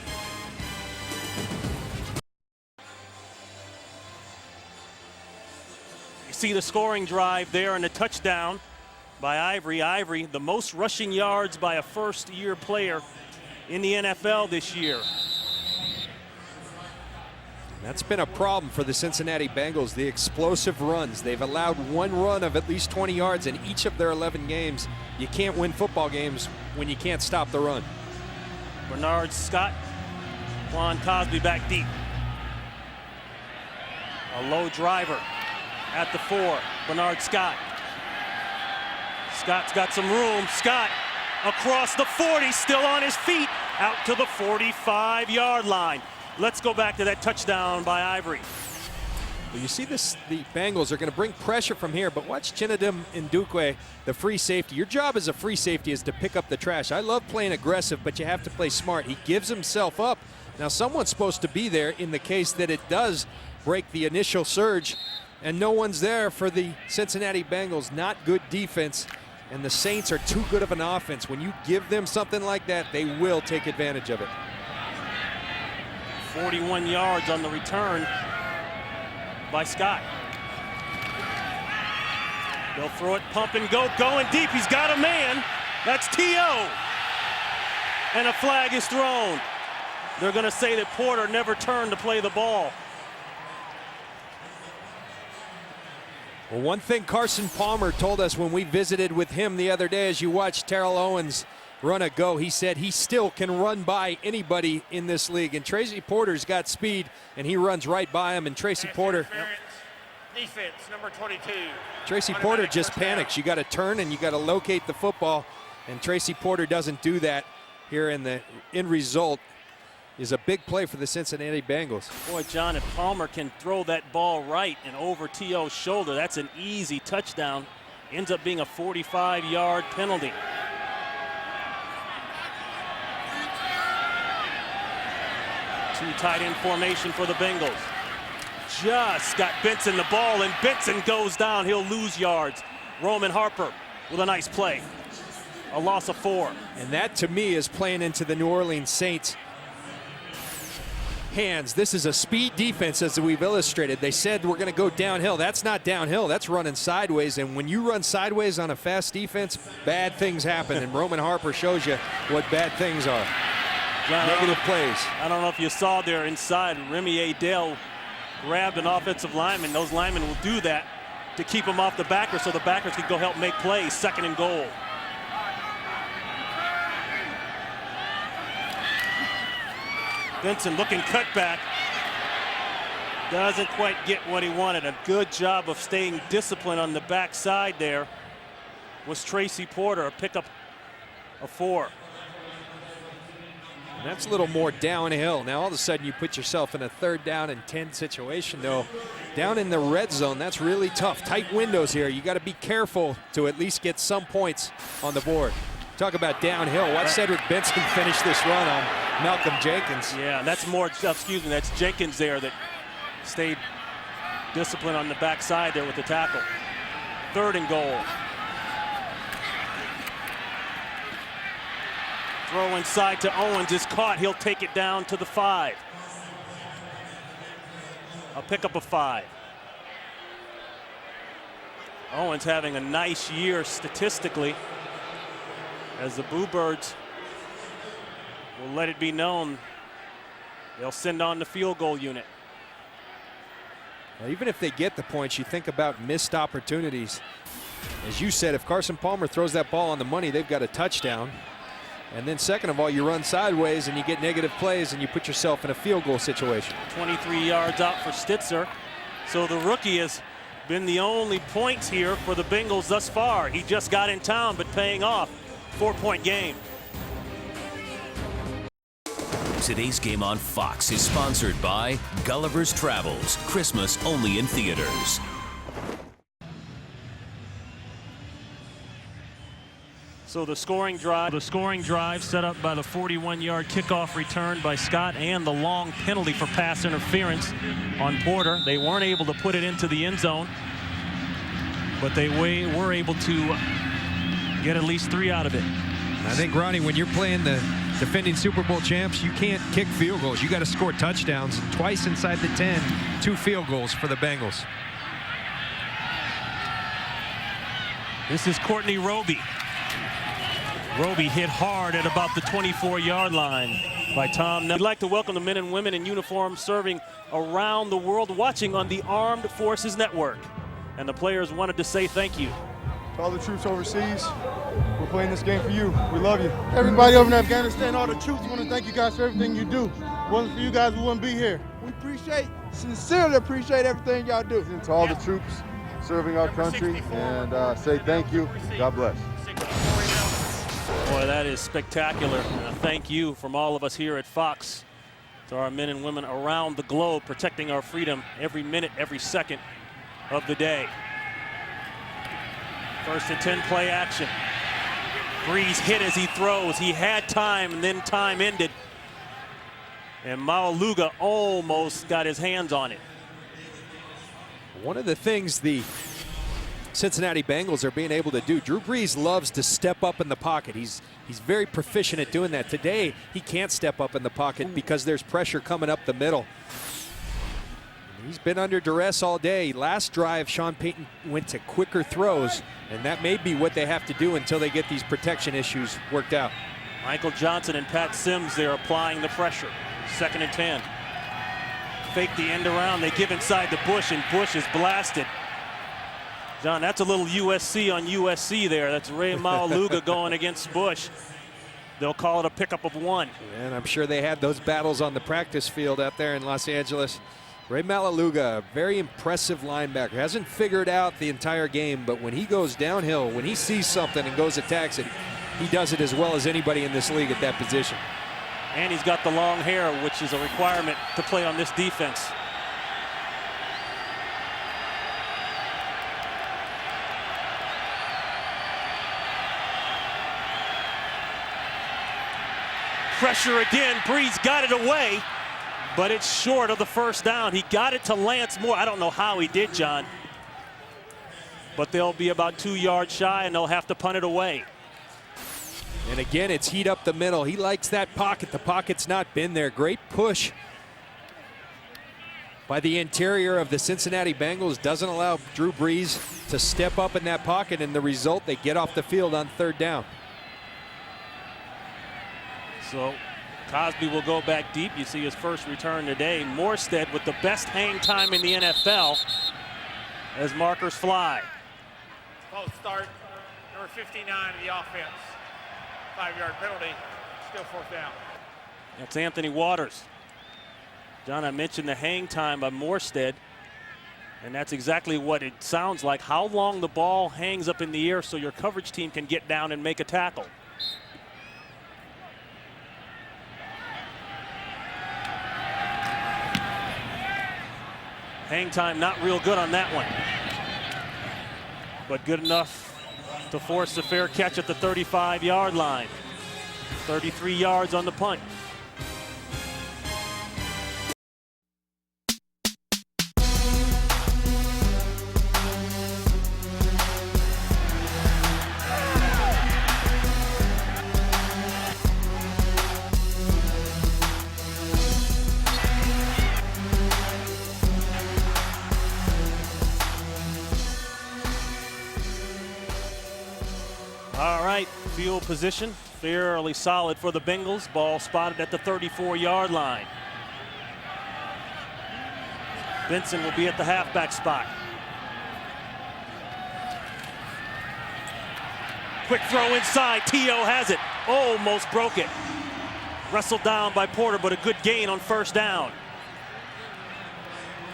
You see the scoring drive there and a touchdown by Ivory. Ivory, the most rushing yards by a first-year player in the NFL this year. That's been a problem for the Cincinnati Bengals, the explosive runs. They've allowed one run of at least 20 yards in each of their 11 games. You can't win football games when you can't stop the run. Bernard Scott, Quan Cosby back deep. A low driver at the 4, Bernard Scott. Scott's got some room. Scott across the 40, still on his feet, out to the 45-yard line. Let's go back to that touchdown by Ivory. Well, you see this, the Bengals are going to bring pressure from here, but watch Chinedum Ndukwe, the free safety. Your job as a free safety is to pick up the trash. I love playing aggressive, but you have to play smart. He gives himself up. Now, someone's supposed to be there in the case that it does break the initial surge, and no one's there for the Cincinnati Bengals. Not good defense, and the Saints are too good of an offense. When you give them something like that, they will take advantage of it. 41 yards on the return by Scott. They'll throw it, pump and go, going deep. He's got a man. That's T.O. And a flag is thrown. They're going to say that Porter never turned to play the ball. Well, one thing Carson Palmer told us when we visited with him the other day as you watched Terrell Owens run a go, he said he still can run by anybody in this league. And Tracy Porter's got speed, and he runs right by him. And Tracy Porter, defense, number 22. Tracy Porter just panics. You got to turn and you got to locate the football. And Tracy Porter doesn't do that here. In the end result is a big play for the Cincinnati Bengals. Boy, John, if Palmer can throw that ball right and over T.O.'s shoulder, that's an easy touchdown. Ends up being a 45-yard penalty. Two tight end formation for the Bengals. Just got Benson the ball, and Benson goes down. He'll lose yards. Roman Harper with a nice play. A loss of 4. And that, to me, is playing into the New Orleans Saints' hands. This is a speed defense, as we've illustrated. They said we're going to go downhill. That's not downhill. That's running sideways. And when you run sideways on a fast defense, bad things happen. And Roman Harper shows you what bad things are. John, negative plays. I don't know if you saw there inside, Remy Adele grabbed an offensive lineman. Those linemen will do that to keep him off the backer so the backers can go help make plays. 2nd and goal. Benson looking cutback. Doesn't quite get what he wanted. A good job of staying disciplined on the backside there was Tracy Porter, a pickup of 4. And that's a little more downhill. Now all of a sudden you put yourself in a 3rd down and 10 situation, though. Down in the red zone, that's really tough. Tight windows here. You got to be careful to at least get some points on the board. Talk about downhill. Watch Cedric Benson finish this run on Malcolm Jenkins. Yeah, that's more, that's Jenkins there that stayed disciplined on the backside there with the tackle. 3rd and goal. Throw inside to Owens is caught. He'll take it down to the 5. A pickup of 5. Owens having a nice year statistically, as the Bluebirds will let it be known they'll send on the field goal unit. Well, even if they get the points, you think about missed opportunities. As you said, if Carson Palmer throws that ball on the money, they've got a touchdown. And then second of all, you run sideways and you get negative plays and you put yourself in a field goal situation. 23 yards out for Stitzer. So the rookie has been the only points here for the Bengals thus far. He just got in town, but paying off. 4-point game. Today's game on Fox is sponsored by Gulliver's Travels. Christmas only in theaters. So the scoring drive set up by the 41-yard kickoff return by Scott and the long penalty for pass interference on Porter. They weren't able to put it into the end zone, but they were able to get at least 3 out of it. I think, Ronnie, when you're playing the defending Super Bowl champs, you can't kick field goals. You got to score touchdowns. And twice inside the 10, 2 field goals for the Bengals. This is Courtney Roby. Roby hit hard at about the 24-yard line by Tom. We'd like to welcome the men and women in uniform serving around the world, watching on the Armed Forces Network. And the players wanted to say thank you. To all the troops overseas, we're playing this game for you. We love you. Everybody over in Afghanistan, all the troops, we want to thank you guys for everything you do. If it wasn't for you guys, we wouldn't be here. We sincerely appreciate everything y'all do. To all the troops serving our country, and say thank you. God bless. Boy, that is spectacular. And a thank you from all of us here at Fox to our men and women around the globe, protecting our freedom every minute, every second of the day. 1st and 10 play action. Breeze hit as he throws. He had time, and then time ended. And Mauluga almost got his hands on it. One of the things the Cincinnati Bengals are being able to do, Drew Brees loves to step up in the pocket. He's very proficient at doing that. Today, he can't step up in the pocket because there's pressure coming up the middle. He's been under duress all day. Last drive, Sean Payton went to quicker throws, and that may be what they have to do until they get these protection issues worked out. Michael Johnson and Pat Sims there applying the pressure. 2nd and 10. Fake the end around. They give inside the Bush, and Bush is blasted. John, that's a little USC on USC there. That's Ray Mauluga going against Bush. They'll call it a pickup of 1. And I'm sure they had those battles on the practice field out there in Los Angeles. Ray Mauluga, a very impressive linebacker. Hasn't figured out the entire game, but when he goes downhill, when he sees something and goes attacks it, he does it as well as anybody in this league at that position. And he's got the long hair, which is a requirement to play on this defense. Pressure again. Breeze got it away, but it's short of the 1st down. He got it to Lance Moore. I don't know how he did, John, but they'll be about 2 yards shy, and they'll have to punt it away. And again, it's heat up the middle. He likes that pocket. The pocket's not been there. Great push by the interior of the Cincinnati Bengals. Doesn't allow Drew Brees to step up in that pocket, and the result, they get off the field on 3rd down. So Cosby will go back deep. You see his first return today. Morstead with the best hang time in the NFL as markers fly. False start, number 59 of the offense. 5-yard penalty, still 4th down. That's Anthony Waters. John, I mentioned the hang time by Morstead, and that's exactly what it sounds like. How long the ball hangs up in the air so your coverage team can get down and make a tackle. Hang time not real good on that one, but good enough to force a fair catch at the 35-yard line. 33 yards on the punt. All right, field position fairly solid for the Bengals. Ball spotted at the 34-yard line. Benson will be at the halfback spot. Quick throw inside. T.O. has it. Almost broke it. Wrestled down by Porter, but a good gain on first down.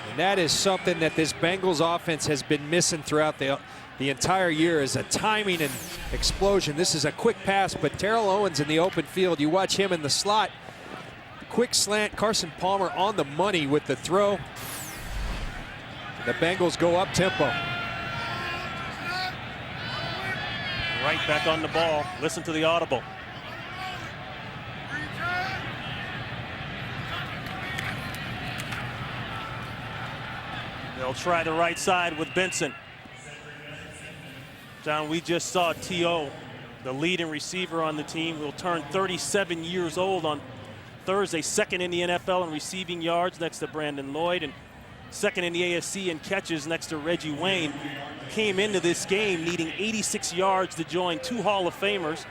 And that is something that this Bengals offense has been missing throughout the entire year, is a timing and explosion. This is a quick pass, but Terrell Owens in the open field, you watch him in the slot. Quick slant, Carson Palmer on the money with the throw. The Bengals go up tempo. Right back on the ball. Listen to the audible. They'll try the right side with Benson. John, we just saw T.O., the leading receiver on the team, will turn 37 years old on Thursday, second in the NFL in receiving yards next to Brandon Lloyd, and second in the AFC in catches next to Reggie Wayne. Came into this game needing 86 yards to join two Hall of Famers,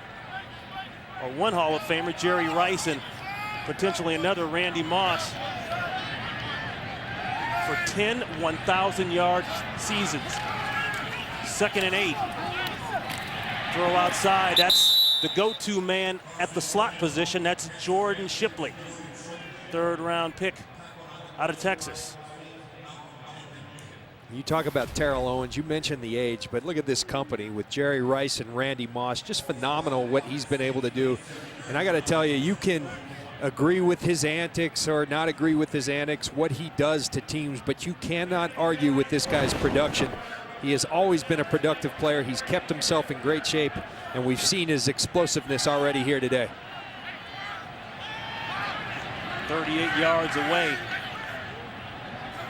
or one Hall of Famer, Jerry Rice, and potentially another Randy Moss, for 10 1,000-yard seasons. 2nd and 8. Throw outside. That's the go-to man at the slot position. That's Jordan Shipley, 3rd-round pick out of Texas. You talk about Terrell Owens, you mentioned the age, but look at this company with Jerry Rice and Randy Moss. Just phenomenal what he's been able to do. And I got to tell you, you can agree with his antics or not agree with his antics, what he does to teams, but you cannot argue with this guy's production. He has always been a productive player. He's kept himself in great shape, and we've seen his explosiveness already here today. 38 yards away.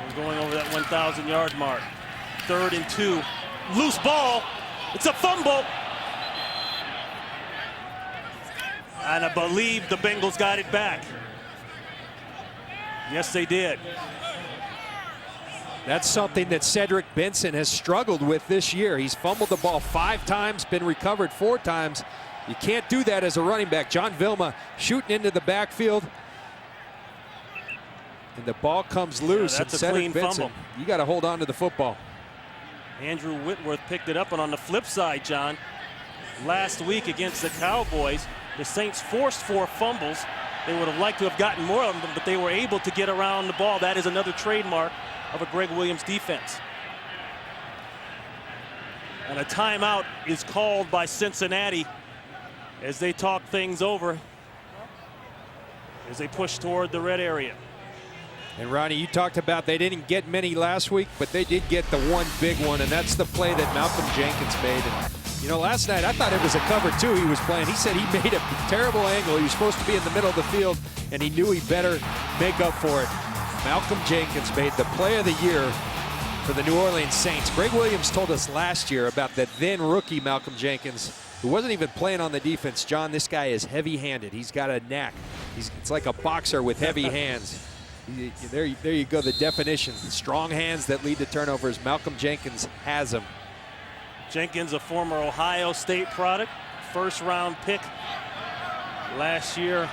We're going over that 1,000-yard mark. 3rd and 2. Loose ball. It's a fumble. And I believe the Bengals got it back. Yes, they did. That's something that Cedric Benson has struggled with this year. He's fumbled the ball 5 times, been recovered 4 times. You can't do that as a running back. John Vilma shooting into the backfield. And the ball comes loose. That's and a Cedric clean Benson, fumble. you got to hold on to the football. Andrew Whitworth picked it up, and on the flip side, John, last week against the Cowboys, the Saints forced 4 fumbles. They would have liked to have gotten more of them, but they were able to get around the ball. That is another trademark of a Greg Williams defense. And a timeout is called by Cincinnati as they talk things over, as they push toward the red area. And Ronnie, you talked about they didn't get many last week, but they did get the one big one, and that's the play that Malcolm Jenkins made. And, you know, last night I thought it was a cover 2 he was playing. He said he made a terrible angle. He was supposed to be in the middle of the field, and he knew he better make up for it. Malcolm Jenkins made the play of the year for the New Orleans Saints. Greg Williams told us last year about the then rookie Malcolm Jenkins, who wasn't even playing on the defense. John, this guy is heavy-handed. He's got a knack. It's like a boxer with heavy hands. There you go, the definition. Strong hands that lead to turnovers. Malcolm Jenkins has them. Jenkins, a former Ohio State product, 1st-round pick last year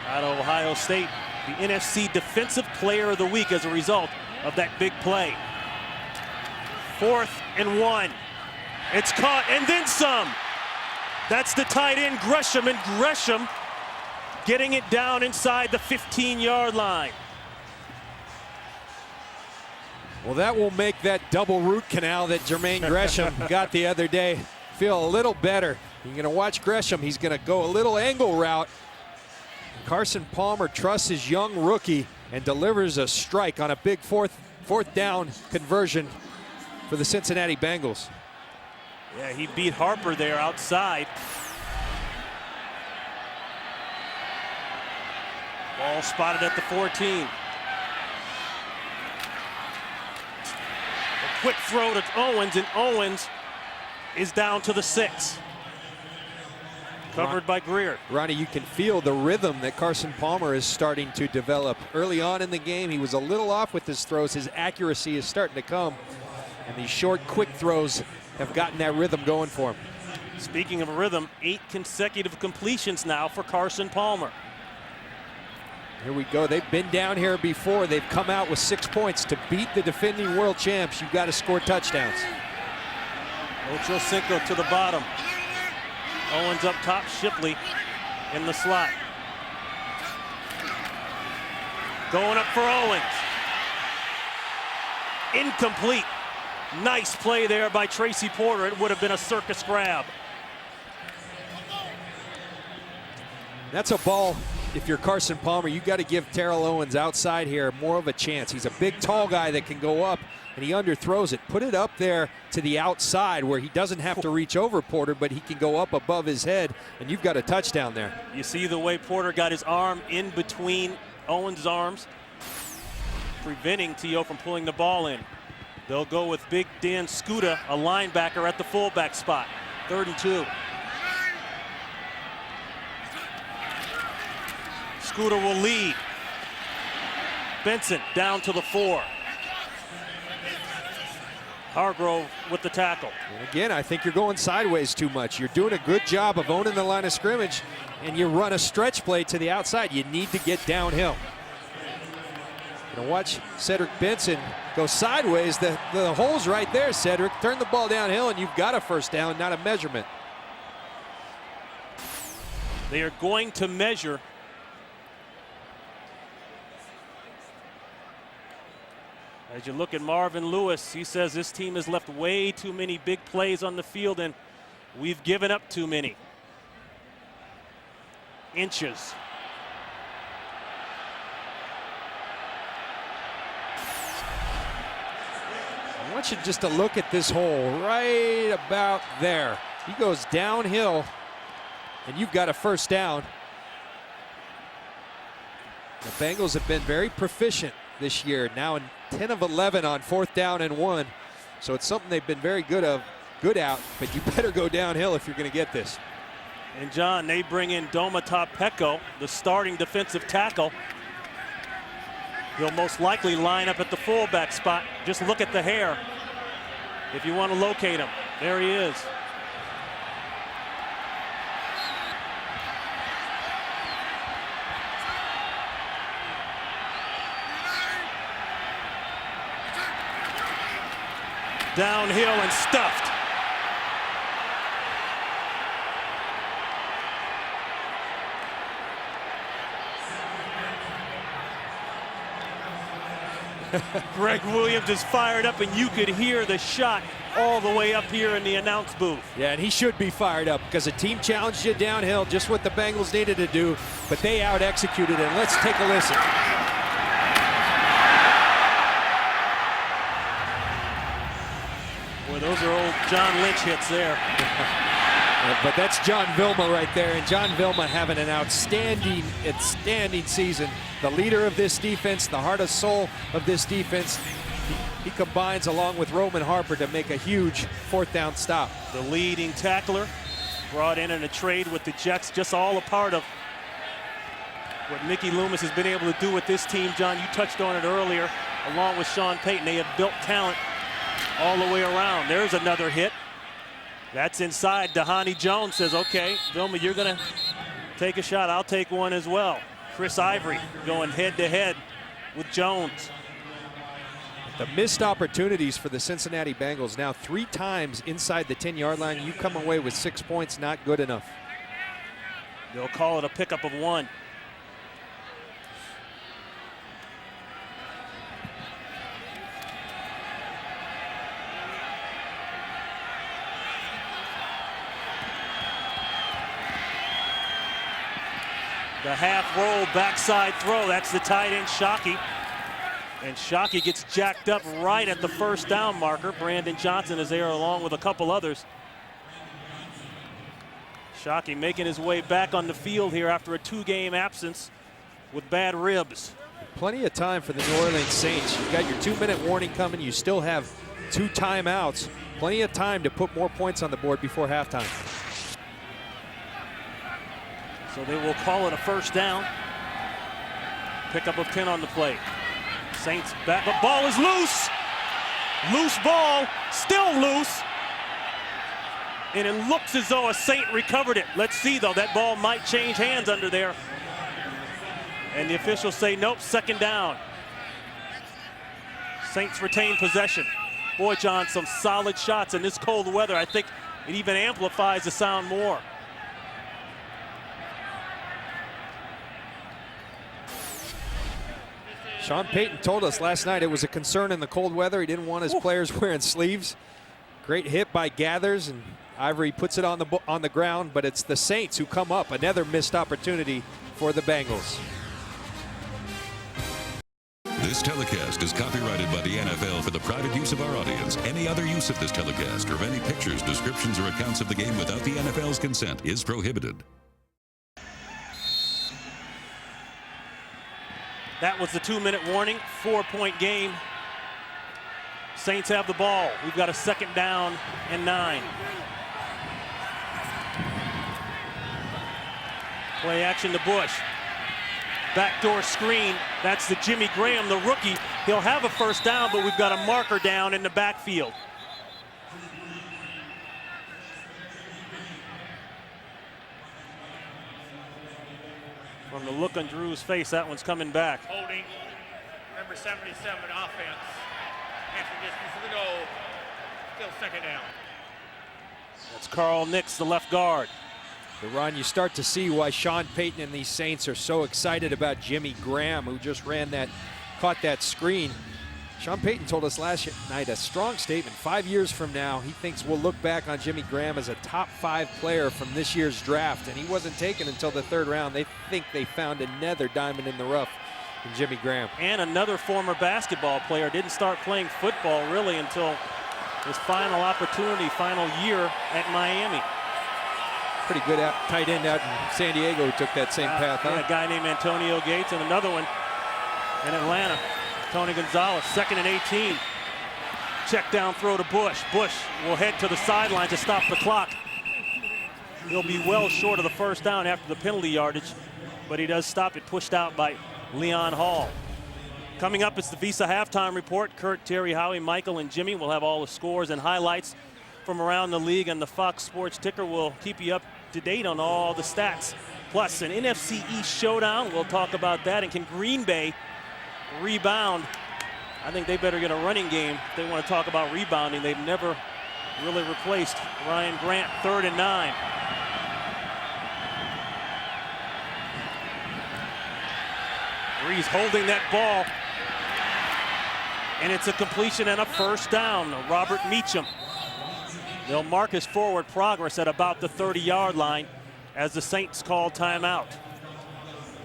out of Ohio State. The NFC Defensive Player of the Week as a result of that big play. 4th and 1. It's caught and then some. That's the tight end Gresham, and Gresham getting it down inside the 15-yard line. Well, that will make that double root canal that Jermaine Gresham got the other day feel a little better. You're going to watch Gresham. He's going to go a little angle route. Carson Palmer trusts his young rookie and delivers a strike on a big fourth down conversion for the Cincinnati Bengals. Yeah, he beat Harper there outside. Ball spotted at the 14. A quick throw to Owens, and Owens is down to the 6. Covered by Greer. Ronnie, you can feel the rhythm that Carson Palmer is starting to develop. Early on in the game, he was a little off with his throws. His accuracy is starting to come. And these short, quick throws have gotten that rhythm going for him. Speaking of rhythm, 8 consecutive completions now for Carson Palmer. Here we go. They've been down here before. They've come out with 6 points. To beat the defending world champs, you've got to score touchdowns. Ocho Cinco to the bottom. Owens up top, Shipley in the slot. Going up for Owens. Incomplete. Nice play there by Tracy Porter. It would have been a circus grab. That's a ball. If you're Carson Palmer, you've got to give Terrell Owens outside here more of a chance. He's a big, tall guy that can go up, and he underthrows it. Put it up there to the outside where he doesn't have to reach over Porter, but he can go up above his head, and you've got a touchdown there. You see the way Porter got his arm in between Owens' arms, preventing T.O. from pulling the ball in. They'll go with Big Dan Scuda, a linebacker at the fullback spot. 3rd and 2. Scuda will lead. Benson down to the 4. Hargrove with the tackle. And again, I think you're going sideways too much. You're doing a good job of owning the line of scrimmage, and you run a stretch play to the outside. You need to get downhill. Gonna watch Cedric Benson go sideways. The hole's right there, Cedric. Turn the ball downhill, and you've got a first down, not a measurement. They are going to measure. As you look at Marvin Lewis, he says this team has left way too many big plays on the field, and we've given up too many. Inches. I want you just to look at this hole right about there. He goes downhill, and you've got a first down. The Bengals have been very proficient this year, now in 10 of 11 on 4th down and 1. So it's something they've been very good at, but you better go downhill if you're going to get this. And John, they bring in Domata Peko, the starting defensive tackle. He'll most likely line up at the fullback spot. Just look at the hair if you want to locate him. There he is. Downhill and stuffed. Greg Williams is fired up, and you could hear the shot all the way up here in the announce booth. Yeah, and he should be fired up because the team challenged you downhill, just what the Bengals needed to do, but they out-executed it. Let's take a listen. Boy, those are old John Lynch hits there. But that's John Vilma right there, and John Vilma having an outstanding season. The leader of this defense, the heart and soul of this defense. He combines along with Roman Harper to make a huge 4th down stop. The leading tackler brought in a trade with the Jets, just all a part of what Mickey Loomis has been able to do with this team. John, you touched on it earlier, along with Sean Payton. They have built talent all the way around. There's another hit. That's inside. Dhani Jones says, okay, Vilma, you're going to take a shot. I'll take one as well. Chris Ivory going head-to-head with Jones. The missed opportunities for the Cincinnati Bengals. Now 3 times inside the 10-yard line. You come away with 6 points, not good enough. They'll call it a pickup of 1. The half roll backside throw. That's the tight end, Shockey. And Shockey gets jacked up right at the first down marker. Brandon Johnson is there along with a couple others. Shockey making his way back on the field here after a 2-game absence with bad ribs. Plenty of time for the New Orleans Saints. You've got your 2-minute warning coming. You still have 2 timeouts. Plenty of time to put more points on the board before halftime. So they will call it a first down. Pickup of 10 on the play. Saints back, but ball is loose. Loose ball, still loose. And it looks as though a Saint recovered it. Let's see though, that ball might change hands under there. And the officials say, nope, second down. Saints retain possession. Boy, John, some solid shots in this cold weather. I think it even amplifies the sound more. Sean Payton told us last night it was a concern in the cold weather. He didn't want his players wearing sleeves. Great hit by Gathers, and Ivory puts it on the ground, but it's the Saints who come up. Another missed opportunity for the Bengals. This telecast is copyrighted by the NFL for the private use of our audience. Any other use of this telecast or of any pictures, descriptions, or accounts of the game without the NFL's consent is prohibited. That was the 2-minute warning, 4-point game. Saints have the ball. We've got a second down and 9. Play action to Bush. Backdoor screen. That's the Jimmy Graham, the rookie. He'll have a first down, but we've got a marker down in the backfield. From the look on Drew's face, that one's coming back. Holding number 77 offense. Half the distance to the goal. Still second down. That's Carl Nix, the left guard. But Ron, you start to see why Sean Payton and these Saints are so excited about Jimmy Graham, who just caught that screen. Sean Payton told us last night a strong statement. 5 years from now, he thinks we'll look back on Jimmy Graham as a top 5 player from this year's draft, and he wasn't taken until the 3rd round. They think they found another diamond in the rough in Jimmy Graham. And another former basketball player. Didn't start playing football really until his final opportunity, final year at Miami. Pretty good tight end out in San Diego who took that same path. A guy named Antonio Gates, and another one in Atlanta. Tony Gonzalez, 2nd and 18. Check down throw to Bush. Bush will head to the sideline to stop the clock. He'll be well short of the first down after the penalty yardage, but he does stop it, pushed out by Leon Hall. Coming up, it's the Visa halftime report. Kurt, Terry, Howie, Michael, and Jimmy will have all the scores and highlights from around the league, and the Fox Sports Ticker will keep you up to date on all the stats. Plus, an NFC East showdown. We'll talk about that. And can Green Bay rebound? I think they better get a running game if they want to talk about rebounding. They've never really replaced Ryan Grant. 3rd and 9. Breeze holding that ball. And it's a completion and a first down. Robert Meacham. They'll mark his forward progress at about the 30-yard line as the Saints call timeout.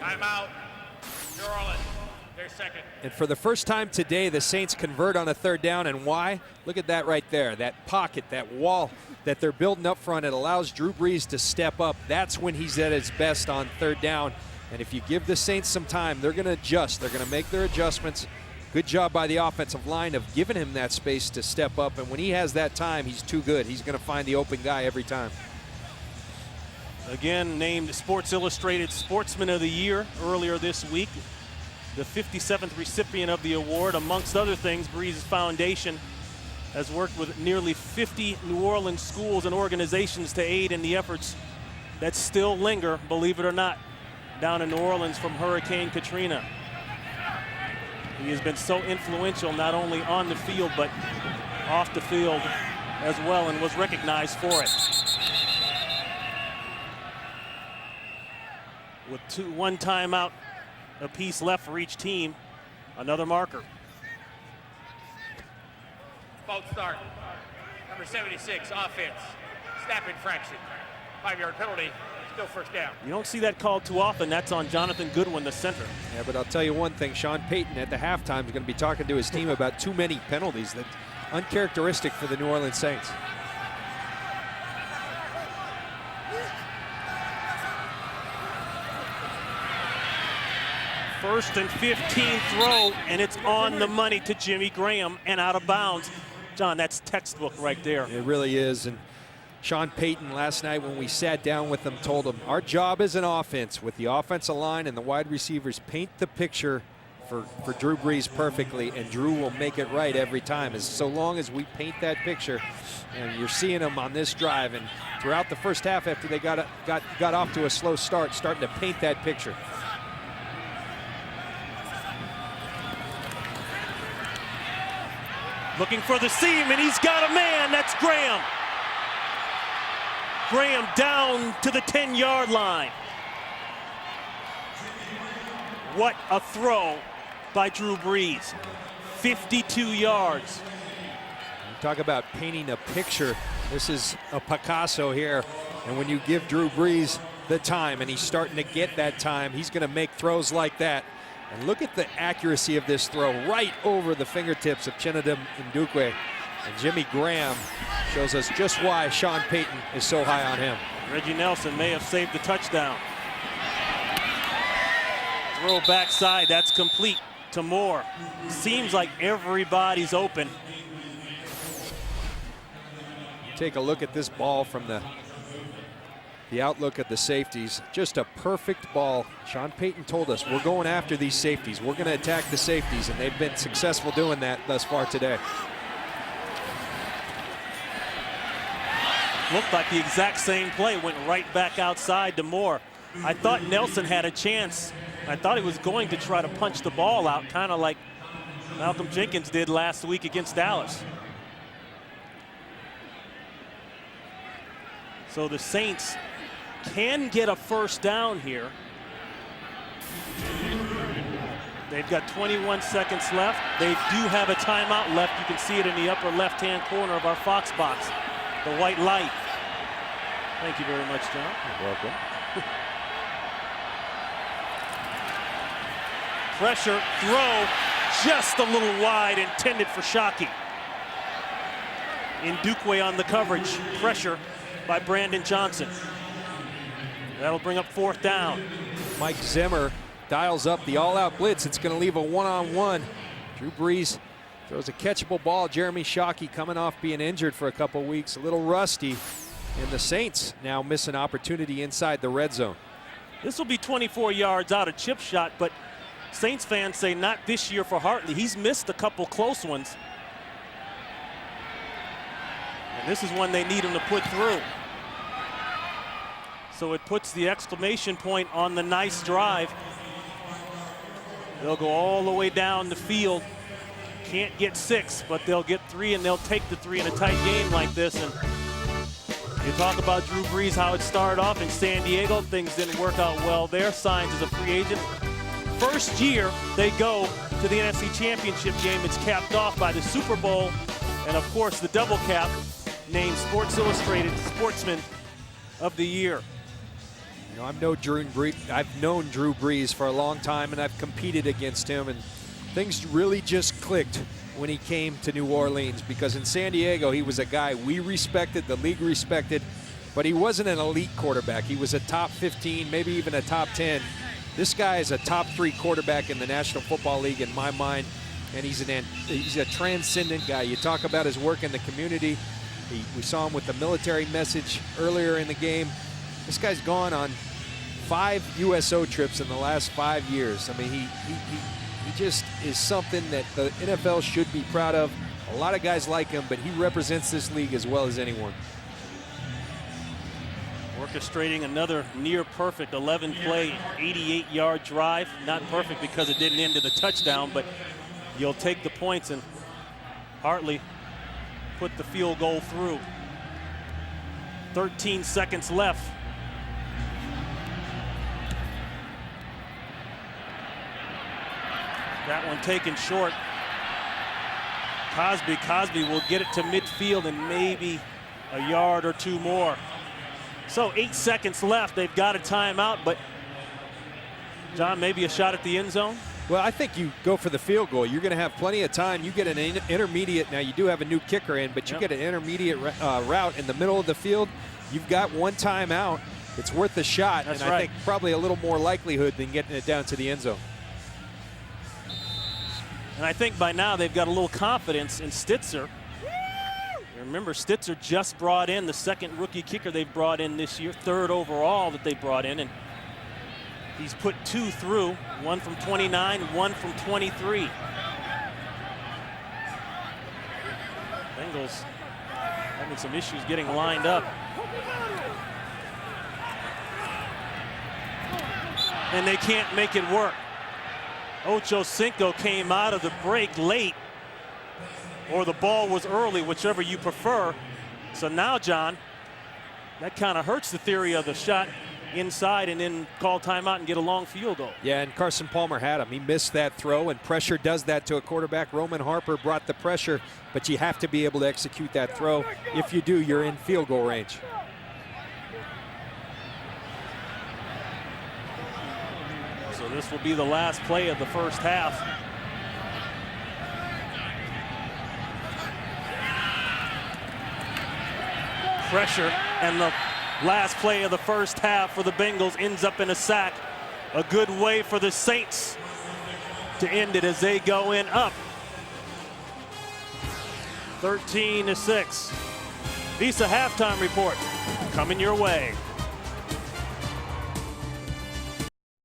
Timeout. New Orleans. Their second. And for the first time today, the Saints convert on a 3rd down. And why? Look at that right there. That pocket, that wall that they're building up front. It allows Drew Brees to step up. That's when he's at his best on 3rd down. And if you give the Saints some time, they're going to adjust. They're going to make their adjustments. Good job by the offensive line of giving him that space to step up. And when he has that time, he's too good. He's going to find the open guy every time. Again, named Sports Illustrated Sportsman of the Year earlier this week. The 57th recipient of the award. Amongst other things, Brees Foundation has worked with nearly 50 New Orleans schools and organizations to aid in the efforts that still linger, believe it or not, down in New Orleans from Hurricane Katrina. He has been so influential not only on the field but off the field as well, and was recognized for it. With one timeout apiece left for each team, another marker. False start. Number 76, offense. Snap infraction. 5-yard penalty. Still first down. You don't see that called too often. That's on Jonathan Goodwin, the center. Yeah, but I'll tell you one thing. Sean Payton at the halftime is going to be talking to his team about too many penalties. That's uncharacteristic for the New Orleans Saints. First and 15 throw, and it's on the money to Jimmy Graham and out of bounds. John, that's textbook right there. It really is. And Sean Payton last night when we sat down with him told him our job as an offense with the offensive line and the wide receivers paint the picture for Drew Brees perfectly, and Drew will make it right every time. As so long as we paint that picture, and you're seeing him on this drive and throughout the first half after they got off to a slow start, starting to paint that picture. Looking for the seam, and he's got a man. That's Graham. Graham down to the 10-yard line. What a throw by Drew Brees. 52 yards. You talk about painting a picture. This is a Picasso here. And when you give Drew Brees the time, and he's starting to get that time, he's going to make throws like that. And look at the accuracy of this throw right over the fingertips of Chinedum Ndukwe. And Jimmy Graham shows us just why Sean Payton is so high on him. Reggie Nelson may have saved the touchdown. Throw backside, that's complete to Moore. Seems like everybody's open. Take a look at this ball from the outlook of the safeties. Just a perfect ball. Sean Payton told us we're going after these safeties. We're going to attack the safeties, and they've been successful doing that thus far today. Looked like the exact same play, went right back outside to Moore. I thought Nelson had a chance. I thought he was going to try to punch the ball out, kind of like Malcolm Jenkins did last week against Dallas. So the Saints can get a first down here. They've got 21 seconds left. They do have a timeout left. You can see it in the upper left-hand corner of our Fox box, the white light. Thank you very much, John. You're welcome. Pressure, throw, just a little wide, intended for Shockey. Ndukwe on the coverage. Pressure by Brandon Johnson. That'll bring up fourth down. Mike Zimmer dials up the all-out blitz. It's going to leave a one-on-one. Drew Brees throws a catchable ball. Jeremy Shockey coming off being injured for a couple weeks, a little rusty. And the Saints now miss an opportunity inside the red zone. This will be 24 yards out, a chip shot, but Saints fans say not this year for Hartley. He's missed a couple close ones. And this is one they need him to put through. So it puts the exclamation point on the nice drive. They'll go all the way down the field. Can't get 6, but they'll get 3, and they'll take the 3 in a tight game like this. And you talk about Drew Brees, how it started off in San Diego. Things didn't work out well there. Signs as a free agent. First year they go to the NFC Championship game. It's capped off by the Super Bowl. And of course the double cap named Sports Illustrated Sportsman of the Year. You know, I've known Drew Brees for a long time, and I've competed against him, and things really just clicked when he came to New Orleans, because in San Diego he was a guy we respected, the league respected, but he wasn't an elite quarterback. He was a top 15, maybe even a top 10. This guy is a top 3 quarterback in the National Football League in my mind, and he's a transcendent guy. You talk about his work in the community. We saw him with the military message earlier in the game. This guy's gone on 5 USO trips in the last 5 years. I mean, he just is something that the NFL should be proud of. A lot of guys like him, but he represents this league as well as anyone. Orchestrating another near-perfect 11-play, 88-yard drive. Not perfect because it didn't end in a touchdown, but you'll take the points, and Hartley put the field goal through. 13 seconds left. That one taken short. Cosby will get it to midfield and maybe a yard or 2 more. So 8 seconds left. They've got a timeout, but John, maybe a shot at the end zone? Well, I think you go for the field goal. You're going to have plenty of time. You get an intermediate. Now, you do have a new kicker in, but you get an intermediate route in the middle of the field. You've got one timeout. It's worth a shot. That's and right. I think probably a little more likelihood than getting it down to the end zone. And I think by now they've got a little confidence in Stitzer. Remember, Stitzer just brought in the second rookie kicker they've brought in this year, 3rd overall that they brought in, and he's put 2 through, 1 from 29, 1 from 23. Bengals having some issues getting lined up. And they can't make it work. Ocho Cinco came out of the break late, or the ball was early, whichever you prefer. So now, John, that kind of hurts the theory of the shot inside and then call timeout and get a long field goal. Yeah, and Carson Palmer had him. He missed that throw, and pressure does that to a quarterback. Roman Harper brought the pressure, but you have to be able to execute that throw. If you do, you're in field goal range. So this will be the last play of the first half. Pressure, and the last play of the first half for the Bengals ends up in a sack. A good way for the Saints to end it as they go in up 13-6. Visa halftime report coming your way.